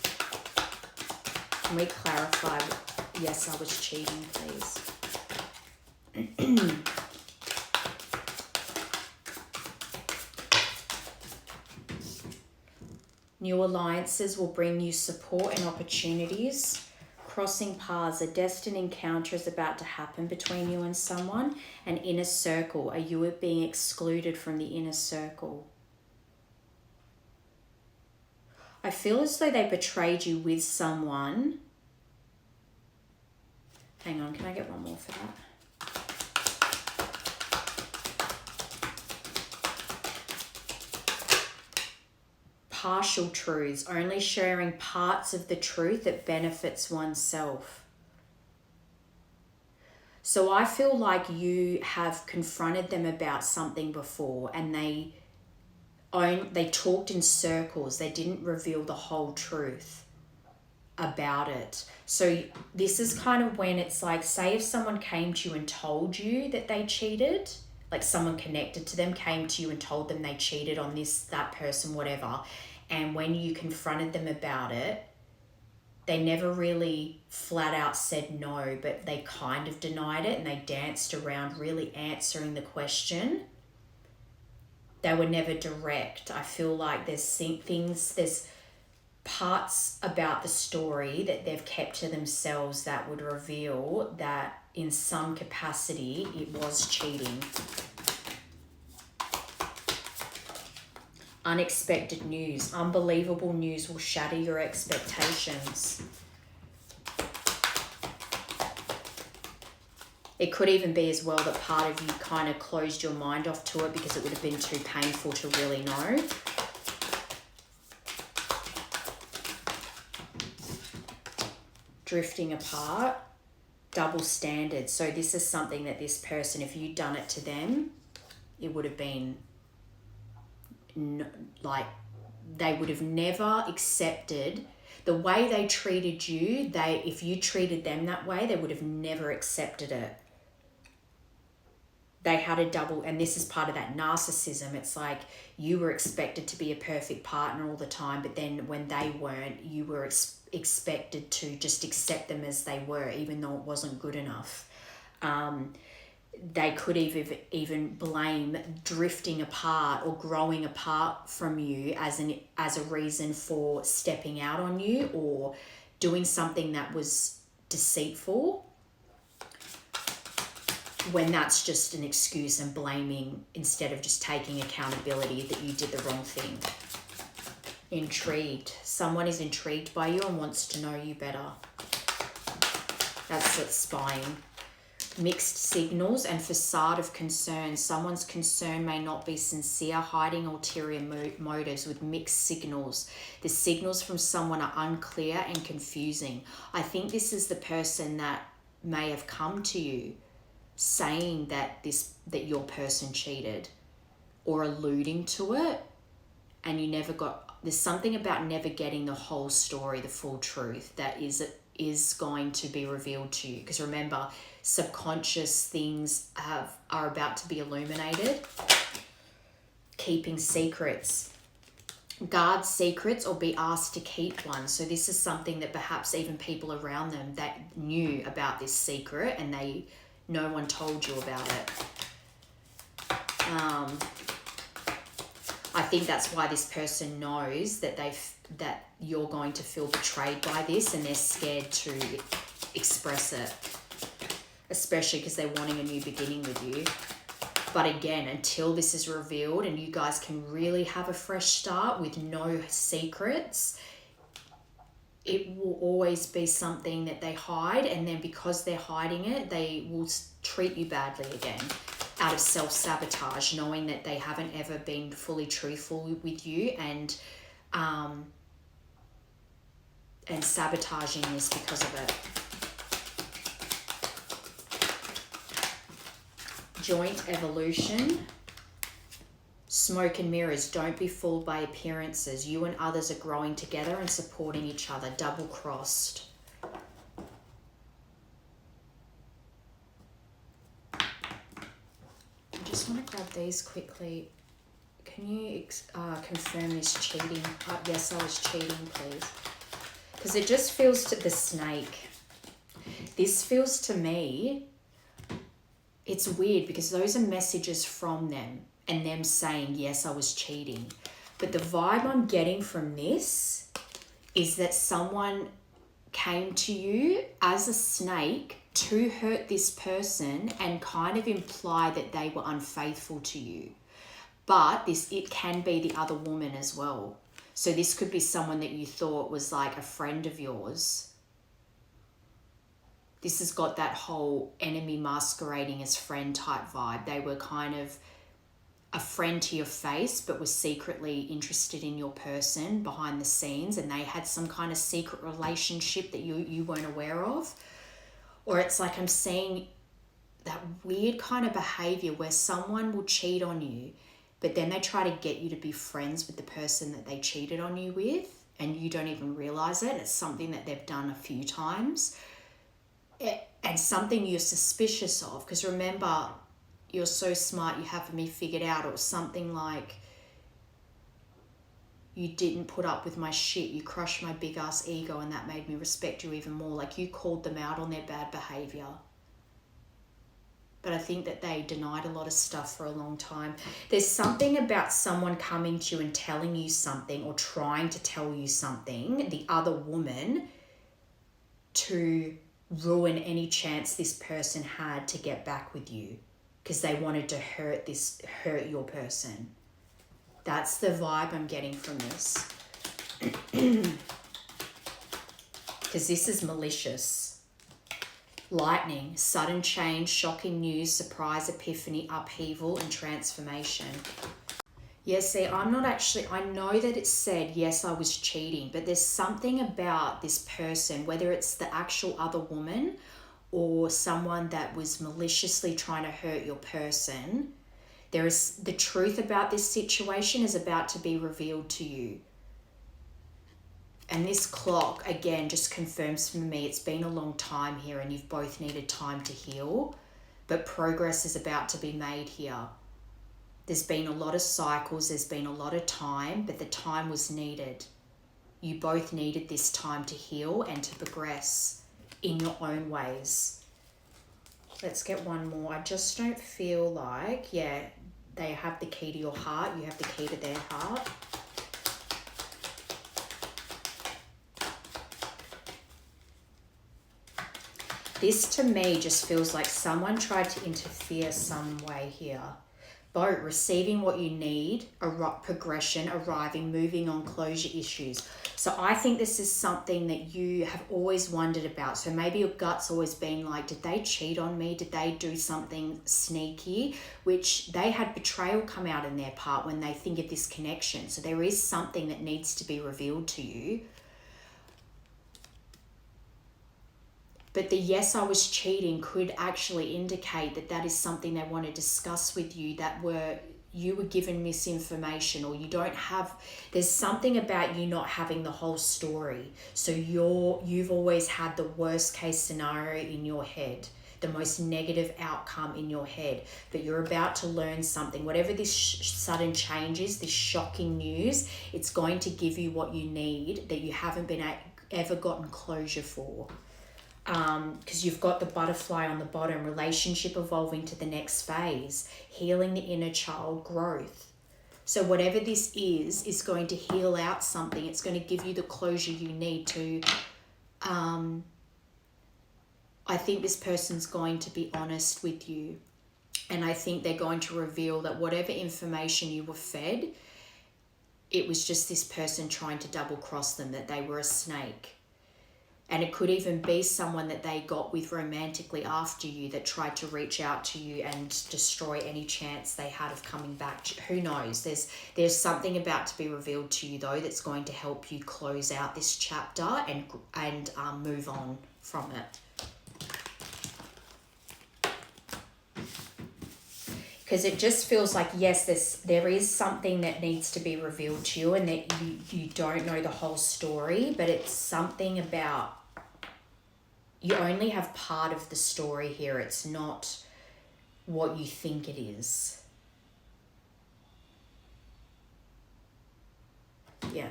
Can we clarify? Yes, I was cheating, please. New alliances will bring you support and opportunities. Crossing paths, a destined encounter is about to happen between you and someone. An inner circle, are you being excluded from the inner circle? I feel as though they betrayed you with someone. Hang on, can I get one more for that? Partial truths, only sharing parts of the truth that benefits oneself. So I feel like you have confronted them about something before, and they talked in circles. They didn't reveal the whole truth about it. So this is kind of when it's like, say if someone came to you and told you that they cheated, like someone connected to them came to you and told them they cheated on that person, whatever. And when you confronted them about it, they never really flat out said no, but they kind of denied it, and they danced around really answering the question. They were never direct. I feel like there's parts about the story that they've kept to themselves that would reveal that in some capacity it was cheating. Unexpected news. Unbelievable news will shatter your expectations. It could even be as well that part of you kind of closed your mind off to it because it would have been too painful to really know. Drifting apart, double standards. So this is something that this person, if you'd done it to them, it would have been like they would have never accepted the way they treated you. If you treated them that way, they would have never accepted it. They had a double, and this is part of that narcissism. It's like you were expected to be a perfect partner all the time, but then when they weren't, you were expected to just accept them as they were, even though it wasn't good enough. They could even blame drifting apart or growing apart from you as a reason for stepping out on you or doing something that was deceitful, when that's just an excuse and blaming instead of just taking accountability that you did the wrong thing. Intrigued. Someone is intrigued by you and wants to know you better. That's spying. Mixed signals and facade of concern. Someone's concern may not be sincere, hiding ulterior motives with mixed signals. The signals from someone are unclear and confusing. I think this is the person that may have come to you saying that your person cheated or alluding to it, and you never got. There's something about never getting the whole story, the full truth that is going to be revealed to you, because remember, subconscious things are about to be illuminated. Keeping secrets. Guard secrets or be asked to keep one. So this is something that perhaps even people around them that knew about this secret and no one told you about it. I think that's why this person knows that that you're going to feel betrayed by this, and they're scared to express it, especially because they're wanting a new beginning with you. But again, until this is revealed and you guys can really have a fresh start with no secrets, it will always be something that they hide, and then because they're hiding it, they will treat you badly again out of self-sabotage, knowing that they haven't ever been fully truthful with you, and sabotaging this because of it. Joint evolution. Smoke and mirrors. Don't be fooled by appearances. You and others are growing together and supporting each other. Double crossed. I just want to grab these quickly. Can you confirm this cheating? Yes, I was cheating, please. Because it just feels to the snake. This feels to me, it's weird because those are messages from them and them saying, yes, I was cheating. But the vibe I'm getting from this is that someone came to you as a snake to hurt this person and kind of imply that they were unfaithful to you. But it can be the other woman as well. So this could be someone that you thought was like a friend of yours. This has got that whole enemy masquerading as friend type vibe. They were kind of a friend to your face, but were secretly interested in your person behind the scenes, and they had some kind of secret relationship that you weren't aware of. Or it's like I'm seeing that weird kind of behavior where someone will cheat on you, but then they try to get you to be friends with the person that they cheated on you with, and you don't even realize it. It's something that they've done a few times. And something you're suspicious of, because remember, you're so smart, you have me figured out, or something like, you didn't put up with my shit, you crushed my big ass ego, and that made me respect you even more. Like, you called them out on their bad behavior. but I think that they denied a lot of stuff for a long time. There's something about someone coming to you and telling you something or trying to tell you something, the other woman, to ruin any chance this person had to get back with you because they wanted to hurt your person. That's the vibe I'm getting from this. Because this is malicious. Lightning, sudden change, shocking news, surprise, epiphany, upheaval, and transformation. Yes, see, I know that it said, yes, I was cheating, but there's something about this person, whether it's the actual other woman or someone that was maliciously trying to hurt your person, the truth about this situation is about to be revealed to you. And this clock, again, just confirms for me it's been a long time here and you've both needed time to heal, but progress is about to be made here. There's been a lot of cycles, there's been a lot of time, but the time was needed. You both needed this time to heal and to progress in your own ways. Let's get one more. I just don't feel like, they have the key to your heart, you have the key to their heart. This to me just feels like someone tried to interfere some way here. Both receiving what you need, progression, arriving, moving on, closure issues. So I think this is something that you have always wondered about. So maybe your gut's always been like, did they cheat on me? Did they do something sneaky? Which they had betrayal come out in their part when they think of this connection. So there is something that needs to be revealed to you. But the yes, I was cheating could actually indicate that that is something they want to discuss with you, you were given misinformation, or there's something about you not having the whole story. So you've always had the worst case scenario in your head, the most negative outcome in your head, but you're about to learn something. Whatever this sudden change is, this shocking news, it's going to give you what you need that you haven't ever gotten closure for. Because you've got the butterfly on the bottom, relationship evolving to the next phase, healing the inner child, growth. So whatever this is going to heal out something. It's going to give you the closure you need to, I think this person's going to be honest with you. And I think they're going to reveal that whatever information you were fed, it was just this person trying to double cross them, that they were a snake. And it could even be someone that they got with romantically after you that tried to reach out to you and destroy any chance they had of coming back. Who knows? There's something about to be revealed to you, though, that's going to help you close out this chapter and move on from it. Because it just feels like, yes, there is something that needs to be revealed to you and that you don't know the whole story, but it's something about you only have part of the story here. It's not what you think it is. Yeah.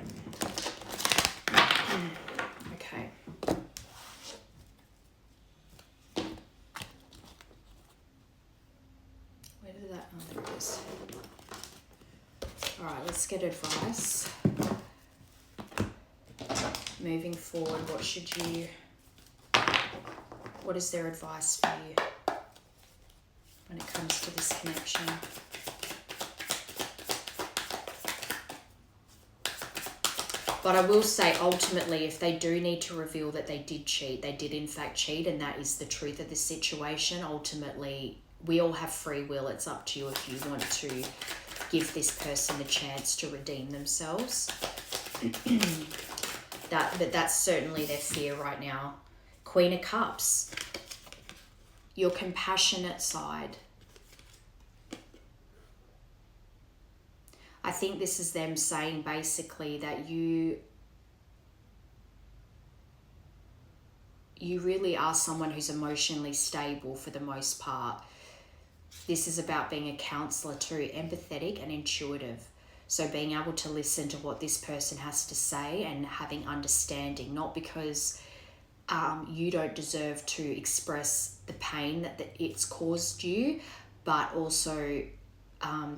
Okay. Where did that? Oh, there it is. All right, let's get advice. Moving forward, what is their advice for you when it comes to this connection? But I will say, ultimately, if they do need to reveal that they did cheat, they did in fact cheat, and that is the truth of the situation, ultimately, we all have free will. It's up to you if you want to give this person a chance to redeem themselves. But that's certainly their fear right now. Queen of Cups, your compassionate side. I think this is them saying basically that you really are someone who's emotionally stable for the most part. This is about being a counselor too, empathetic and intuitive. So being able to listen to what this person has to say and having understanding, not because you don't deserve to express the pain that it's caused you, but also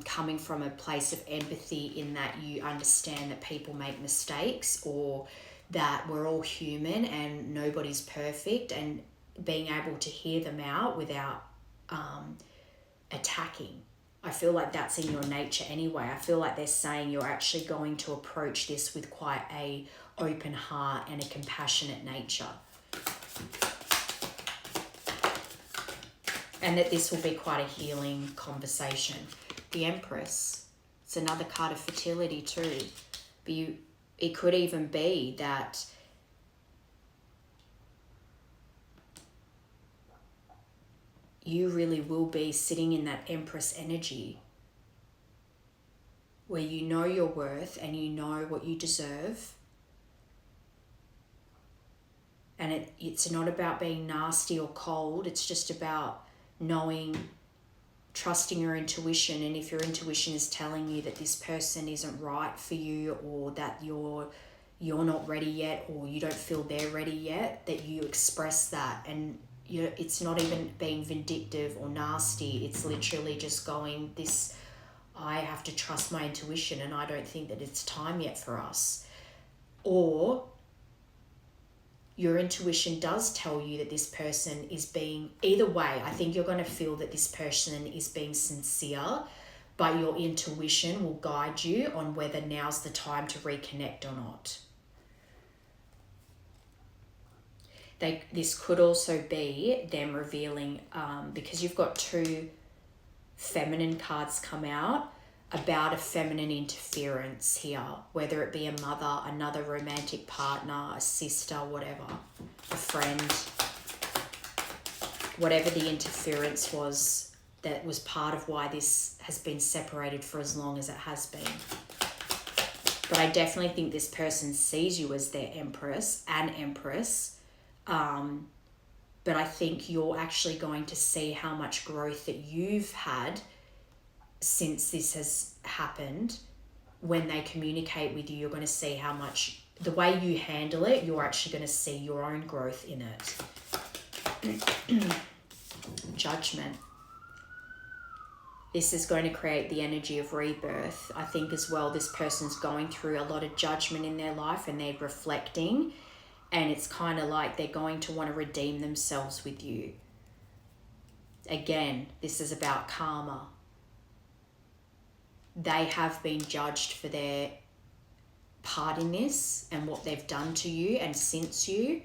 coming from a place of empathy in that you understand that people make mistakes, or that we're all human and nobody's perfect, and being able to hear them out without attacking. I feel like that's in your nature anyway. I feel like they're saying you're actually going to approach this with quite a open heart and a compassionate nature. And that this will be quite a healing conversation. The Empress, it's another card of fertility too. But it could even be that you really will be sitting in that Empress energy where you know your worth and you know what you deserve. And it's not about being nasty or cold. It's just about knowing, trusting your intuition. And if your intuition is telling you that this person isn't right for you, or that you're not ready yet, or you don't feel they're ready yet, that you express that. And it's not even being vindictive or nasty. It's literally just going, I have to trust my intuition, and I don't think that it's time yet for us. Or your intuition does tell you that this person is being, either way, I think you're going to feel that this person is being sincere, but your intuition will guide you on whether now's the time to reconnect or not. This could also be them revealing, because you've got two feminine cards come out, about a feminine interference here, whether it be a mother, another romantic partner, a sister, whatever, a friend, whatever the interference was that was part of why this has been separated for as long as it has been. But I definitely think this person sees you as their empress, but I think you're actually going to see how much growth that you've had since this has happened. When they communicate with you, you're going to see how much, the way you handle it, you're actually going to see your own growth in it. Judgment. This is going to create the energy of rebirth. I think as well, this person's going through a lot of judgment in their life, and they're reflecting, and it's kind of like they're going to want to redeem themselves with you. Again, this is about karma. They have been judged for their part in this and what they've done to you and since you.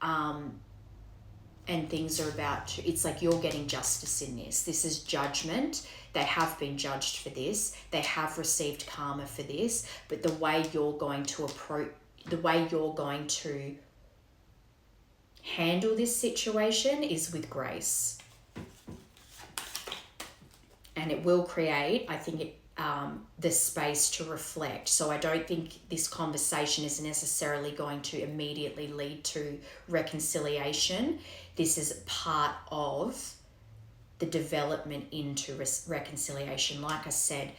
And things are about to, it's like you're getting justice in this. This is judgment. They have been judged for this. They have received karma for this. But the way you're going to handle this situation is with grace. And it will create, I think, the space to reflect. So I don't think this conversation is necessarily going to immediately lead to reconciliation. This is part of the development into reconciliation. Like I said,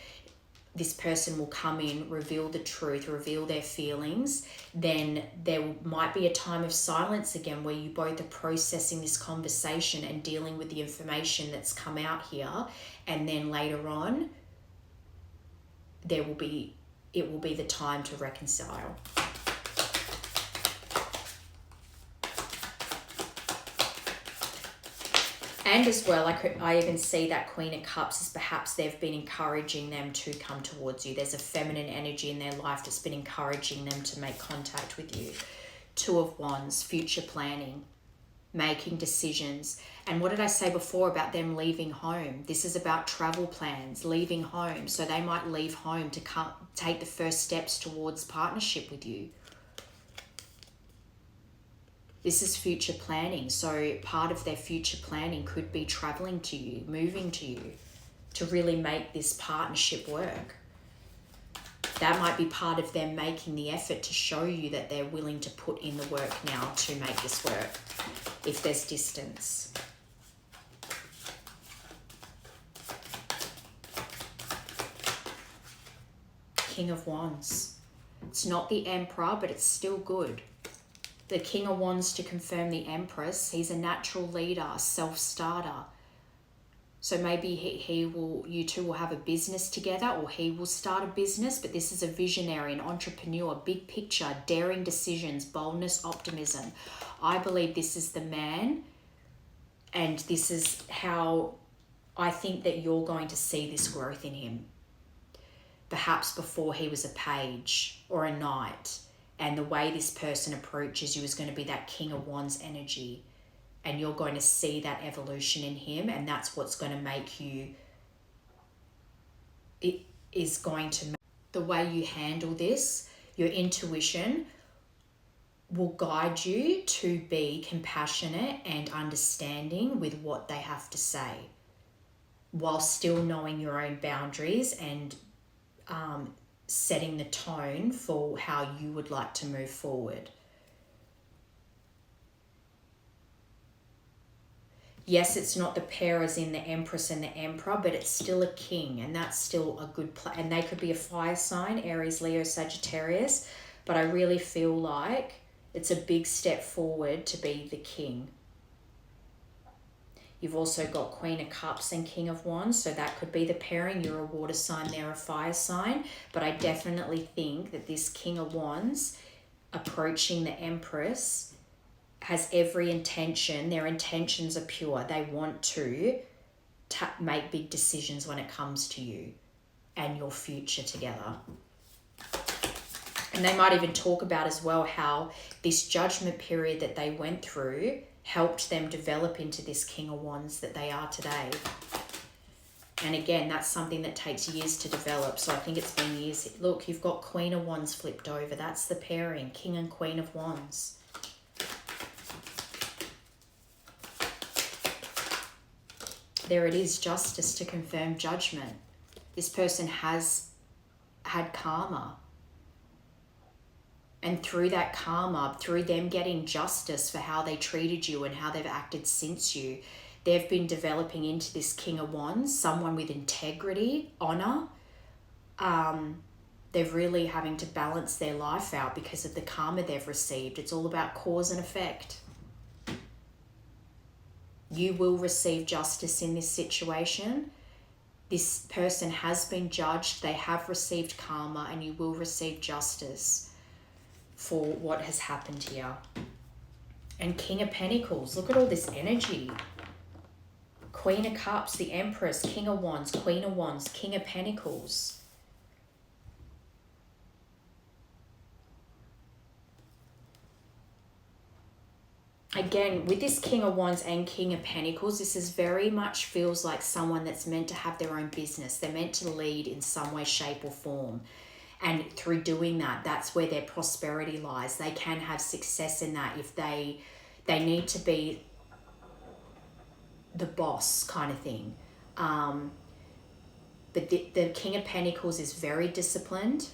this person will come in, reveal the truth, reveal their feelings. Then there might be a time of silence again where you both are processing this conversation and dealing with the information that's come out here. And then later on, it will be the time to reconcile. And as well, I even see that Queen of Cups as perhaps they've been encouraging them to come towards you. There's a feminine energy in their life that's been encouraging them to make contact with you. Two of Wands, future planning, making decisions. And what did I say before about them leaving home? This is about travel plans, leaving home. So they might leave home to take the first steps towards partnership with you. This is future planning. So part of their future planning could be traveling to you, moving to you, to really make this partnership work. That might be part of them making the effort to show you that they're willing to put in the work now to make this work, if there's distance. King of Wands. It's not the Emperor, but it's still good. The King of Wands to confirm the Empress. He's a natural leader, a self-starter. So maybe you two will have a business together, or he will start a business, but this is a visionary, an entrepreneur, big picture, daring decisions, boldness, optimism. I believe this is the man, and this is how I think that you're going to see this growth in him. Perhaps before he was a page or a knight, and the way this person approaches you is going to be that King of Wands energy. And you're going to see that evolution in him, and that's what's going to make you, it is going to make the way you handle this, your intuition will guide you to be compassionate and understanding with what they have to say, while still knowing your own boundaries and setting the tone for how you would like to move forward. Yes, it's not the pair as in the Empress and the Emperor, but it's still a king, and that's still a good and they could be a fire sign, Aries, Leo, Sagittarius, but I really feel like it's a big step forward to be the king. You've also got Queen of Cups and King of Wands, so that could be the pairing. You're a water sign, they're a fire sign, but I definitely think that this King of Wands approaching the Empress has every intention. Their intentions are pure. They want to make big decisions when it comes to you and your future together. And they might even talk about as well how this judgment period that they went through helped them develop into this King of Wands that they are today. And again, that's something that takes years to develop. So I think it's been years. Look, you've got Queen of Wands flipped over. That's the pairing, King and Queen of Wands. There it is, justice to confirm judgment. This person has had karma. And through that karma, through them getting justice for how they treated you and how they've acted since you, they've been developing into this King of Wands, someone with integrity, honor. They're really having to balance their life out because of the karma they've received. It's all about cause and effect. You will receive justice in this situation. This person has been judged. They have received karma, and you will receive justice for what has happened here. And King of Pentacles. Look at all this energy. Queen of Cups, the Empress, King of Wands, Queen of Wands, King of Pentacles. Again, with this King of Wands and King of Pentacles, this is very much feels like someone that's meant to have their own business. They're meant to lead in some way, shape or form. And through doing that, that's where their prosperity lies. They can have success in that if they need to be the boss kind of thing. But the King of Pentacles is very disciplined.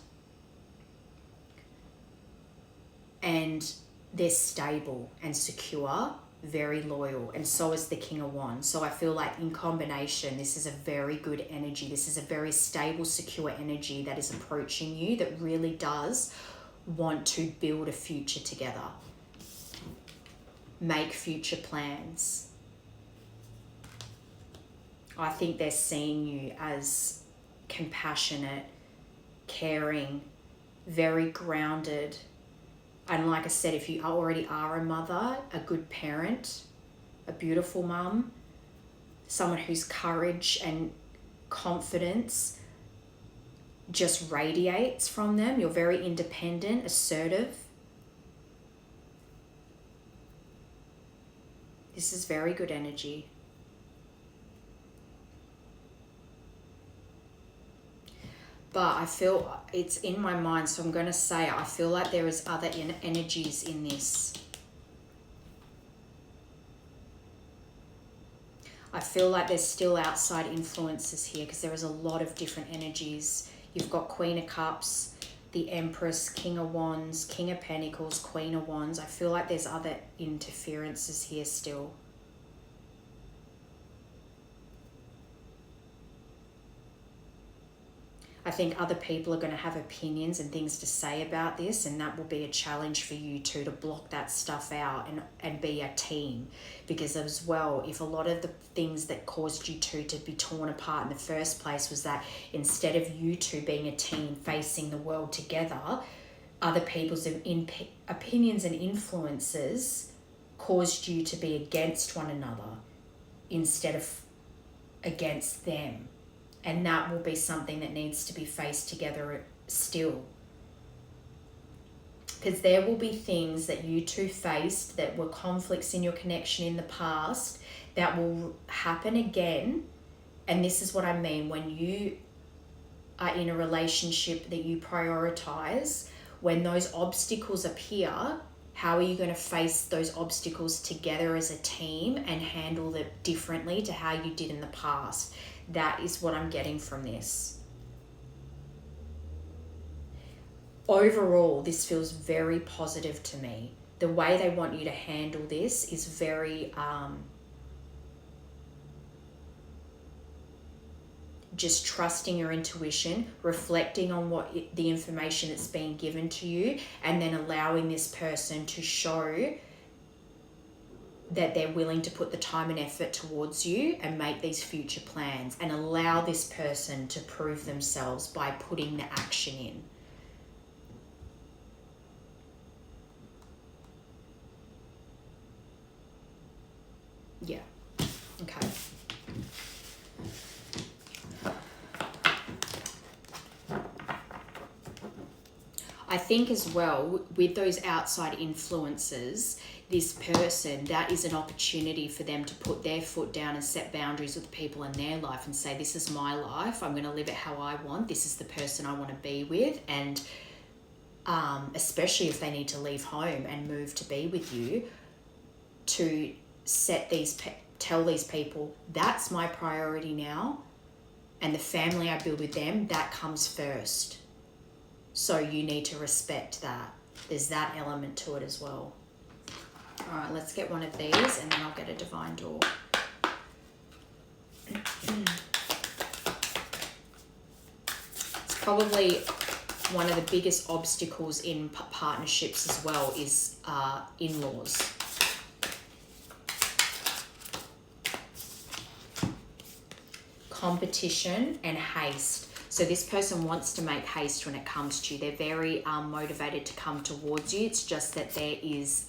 And they're stable and secure, very loyal, and so is the King of Wands. So I feel like in combination, this is a very good energy. This is a very stable, secure energy that is approaching you, that really does want to build a future together, make future plans. I think they're seeing you as compassionate, caring, very grounded. And like I said, if you already are a mother, a good parent, a beautiful mum, someone whose courage and confidence just radiates from them. You're very independent, assertive. This is very good energy. But I feel it's in my mind, so I'm going to say I feel like there is other energies in this. I feel like there's still outside influences here because there is a lot of different energies. You've got Queen of Cups, the Empress, King of Wands, King of Pentacles, Queen of Wands. I feel like there's other interferences here still. I think other people are going to have opinions and things to say about this, and that will be a challenge for you two to block that stuff out and be a team. Because as well, if a lot of the things that caused you two to be torn apart in the first place was that instead of you two being a team facing the world together, other people's opinions and influences caused you to be against one another instead of against them. And that will be something that needs to be faced together still. Because there will be things that you two faced that were conflicts in your connection in the past that will happen again. And this is what I mean. When you are in a relationship that you prioritize, when those obstacles appear, how are you going to face those obstacles together as a team and handle them differently to how you did in the past? That is what I'm getting from this. Overall, this feels very positive to me. The way they want you to handle this is very just trusting your intuition, reflecting on the information that's being given to you, and then allowing this person to show that they're willing to put the time and effort towards you and make these future plans, and allow this person to prove themselves by putting the action in. Yeah. Okay. I think as well, with those outside influences, this person, that is an opportunity for them to put their foot down and set boundaries with people in their life and say, this is my life, I'm going to live it how I want, this is the person I want to be with. And especially if they need to leave home and move to be with you, to tell these people, that's my priority now, and the family I build with them, that comes first. So you need to respect that. There's that element to it as well. All right, let's get one of these and then I'll get a divine door. It's probably one of the biggest obstacles in partnerships as well is in-laws. Competition and haste. So this person wants to make haste when it comes to you. They're very motivated to come towards you. It's just that there is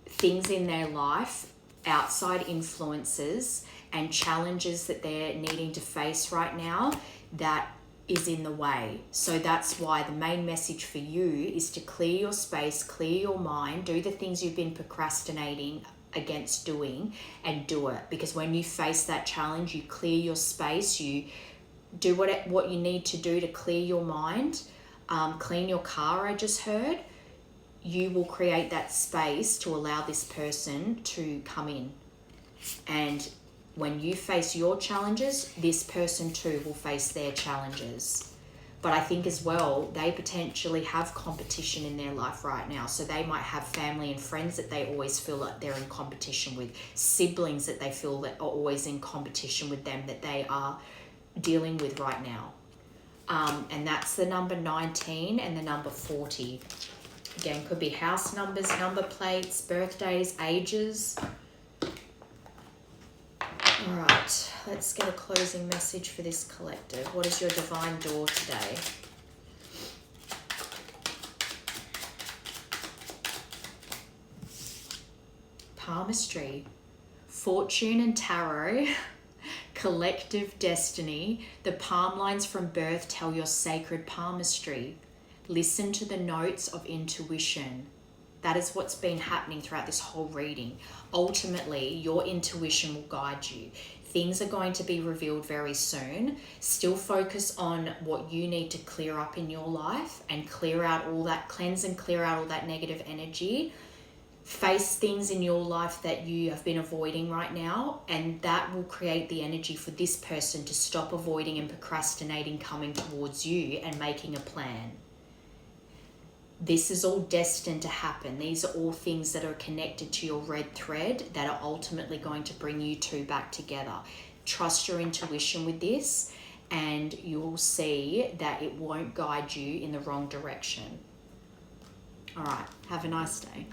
things in their life, outside influences and challenges that they're needing to face right now that is in the way. So that's why the main message for you is to clear your space, clear your mind, do the things you've been procrastinating against doing, and do it. Because when you face that challenge, you clear your space, you do what you need to do to clear your mind, clean your car, I just heard. You will create that space to allow this person to come in. And when you face your challenges, this person too will face their challenges. But I think as well, they potentially have competition in their life right now. So they might have family and friends that they always feel like they're in competition with, siblings that they feel that are always in competition with them, that they are dealing with right now. And that's the number 19 and the number 40. Again, could be house numbers, number plates, birthdays, ages. All right, let's get a closing message for this collective. What is your divine door today? Palmistry, fortune and tarot. Collective destiny. The palm lines from birth tell your sacred palmistry. Listen to the notes of intuition. That is what's been happening throughout this whole reading. Ultimately, your intuition will guide you. Things are going to be revealed very soon. Still focus on what you need to clear up in your life and clear out all that, cleanse and clear out all that negative energy. Face things in your life that you have been avoiding right now, and that will create the energy for this person to stop avoiding and procrastinating coming towards you and making a plan. This is all destined to happen. These are all things that are connected to your red thread that are ultimately going to bring you two back together. Trust your intuition with this, and you'll see that it won't guide you in the wrong direction. All right, have a nice day.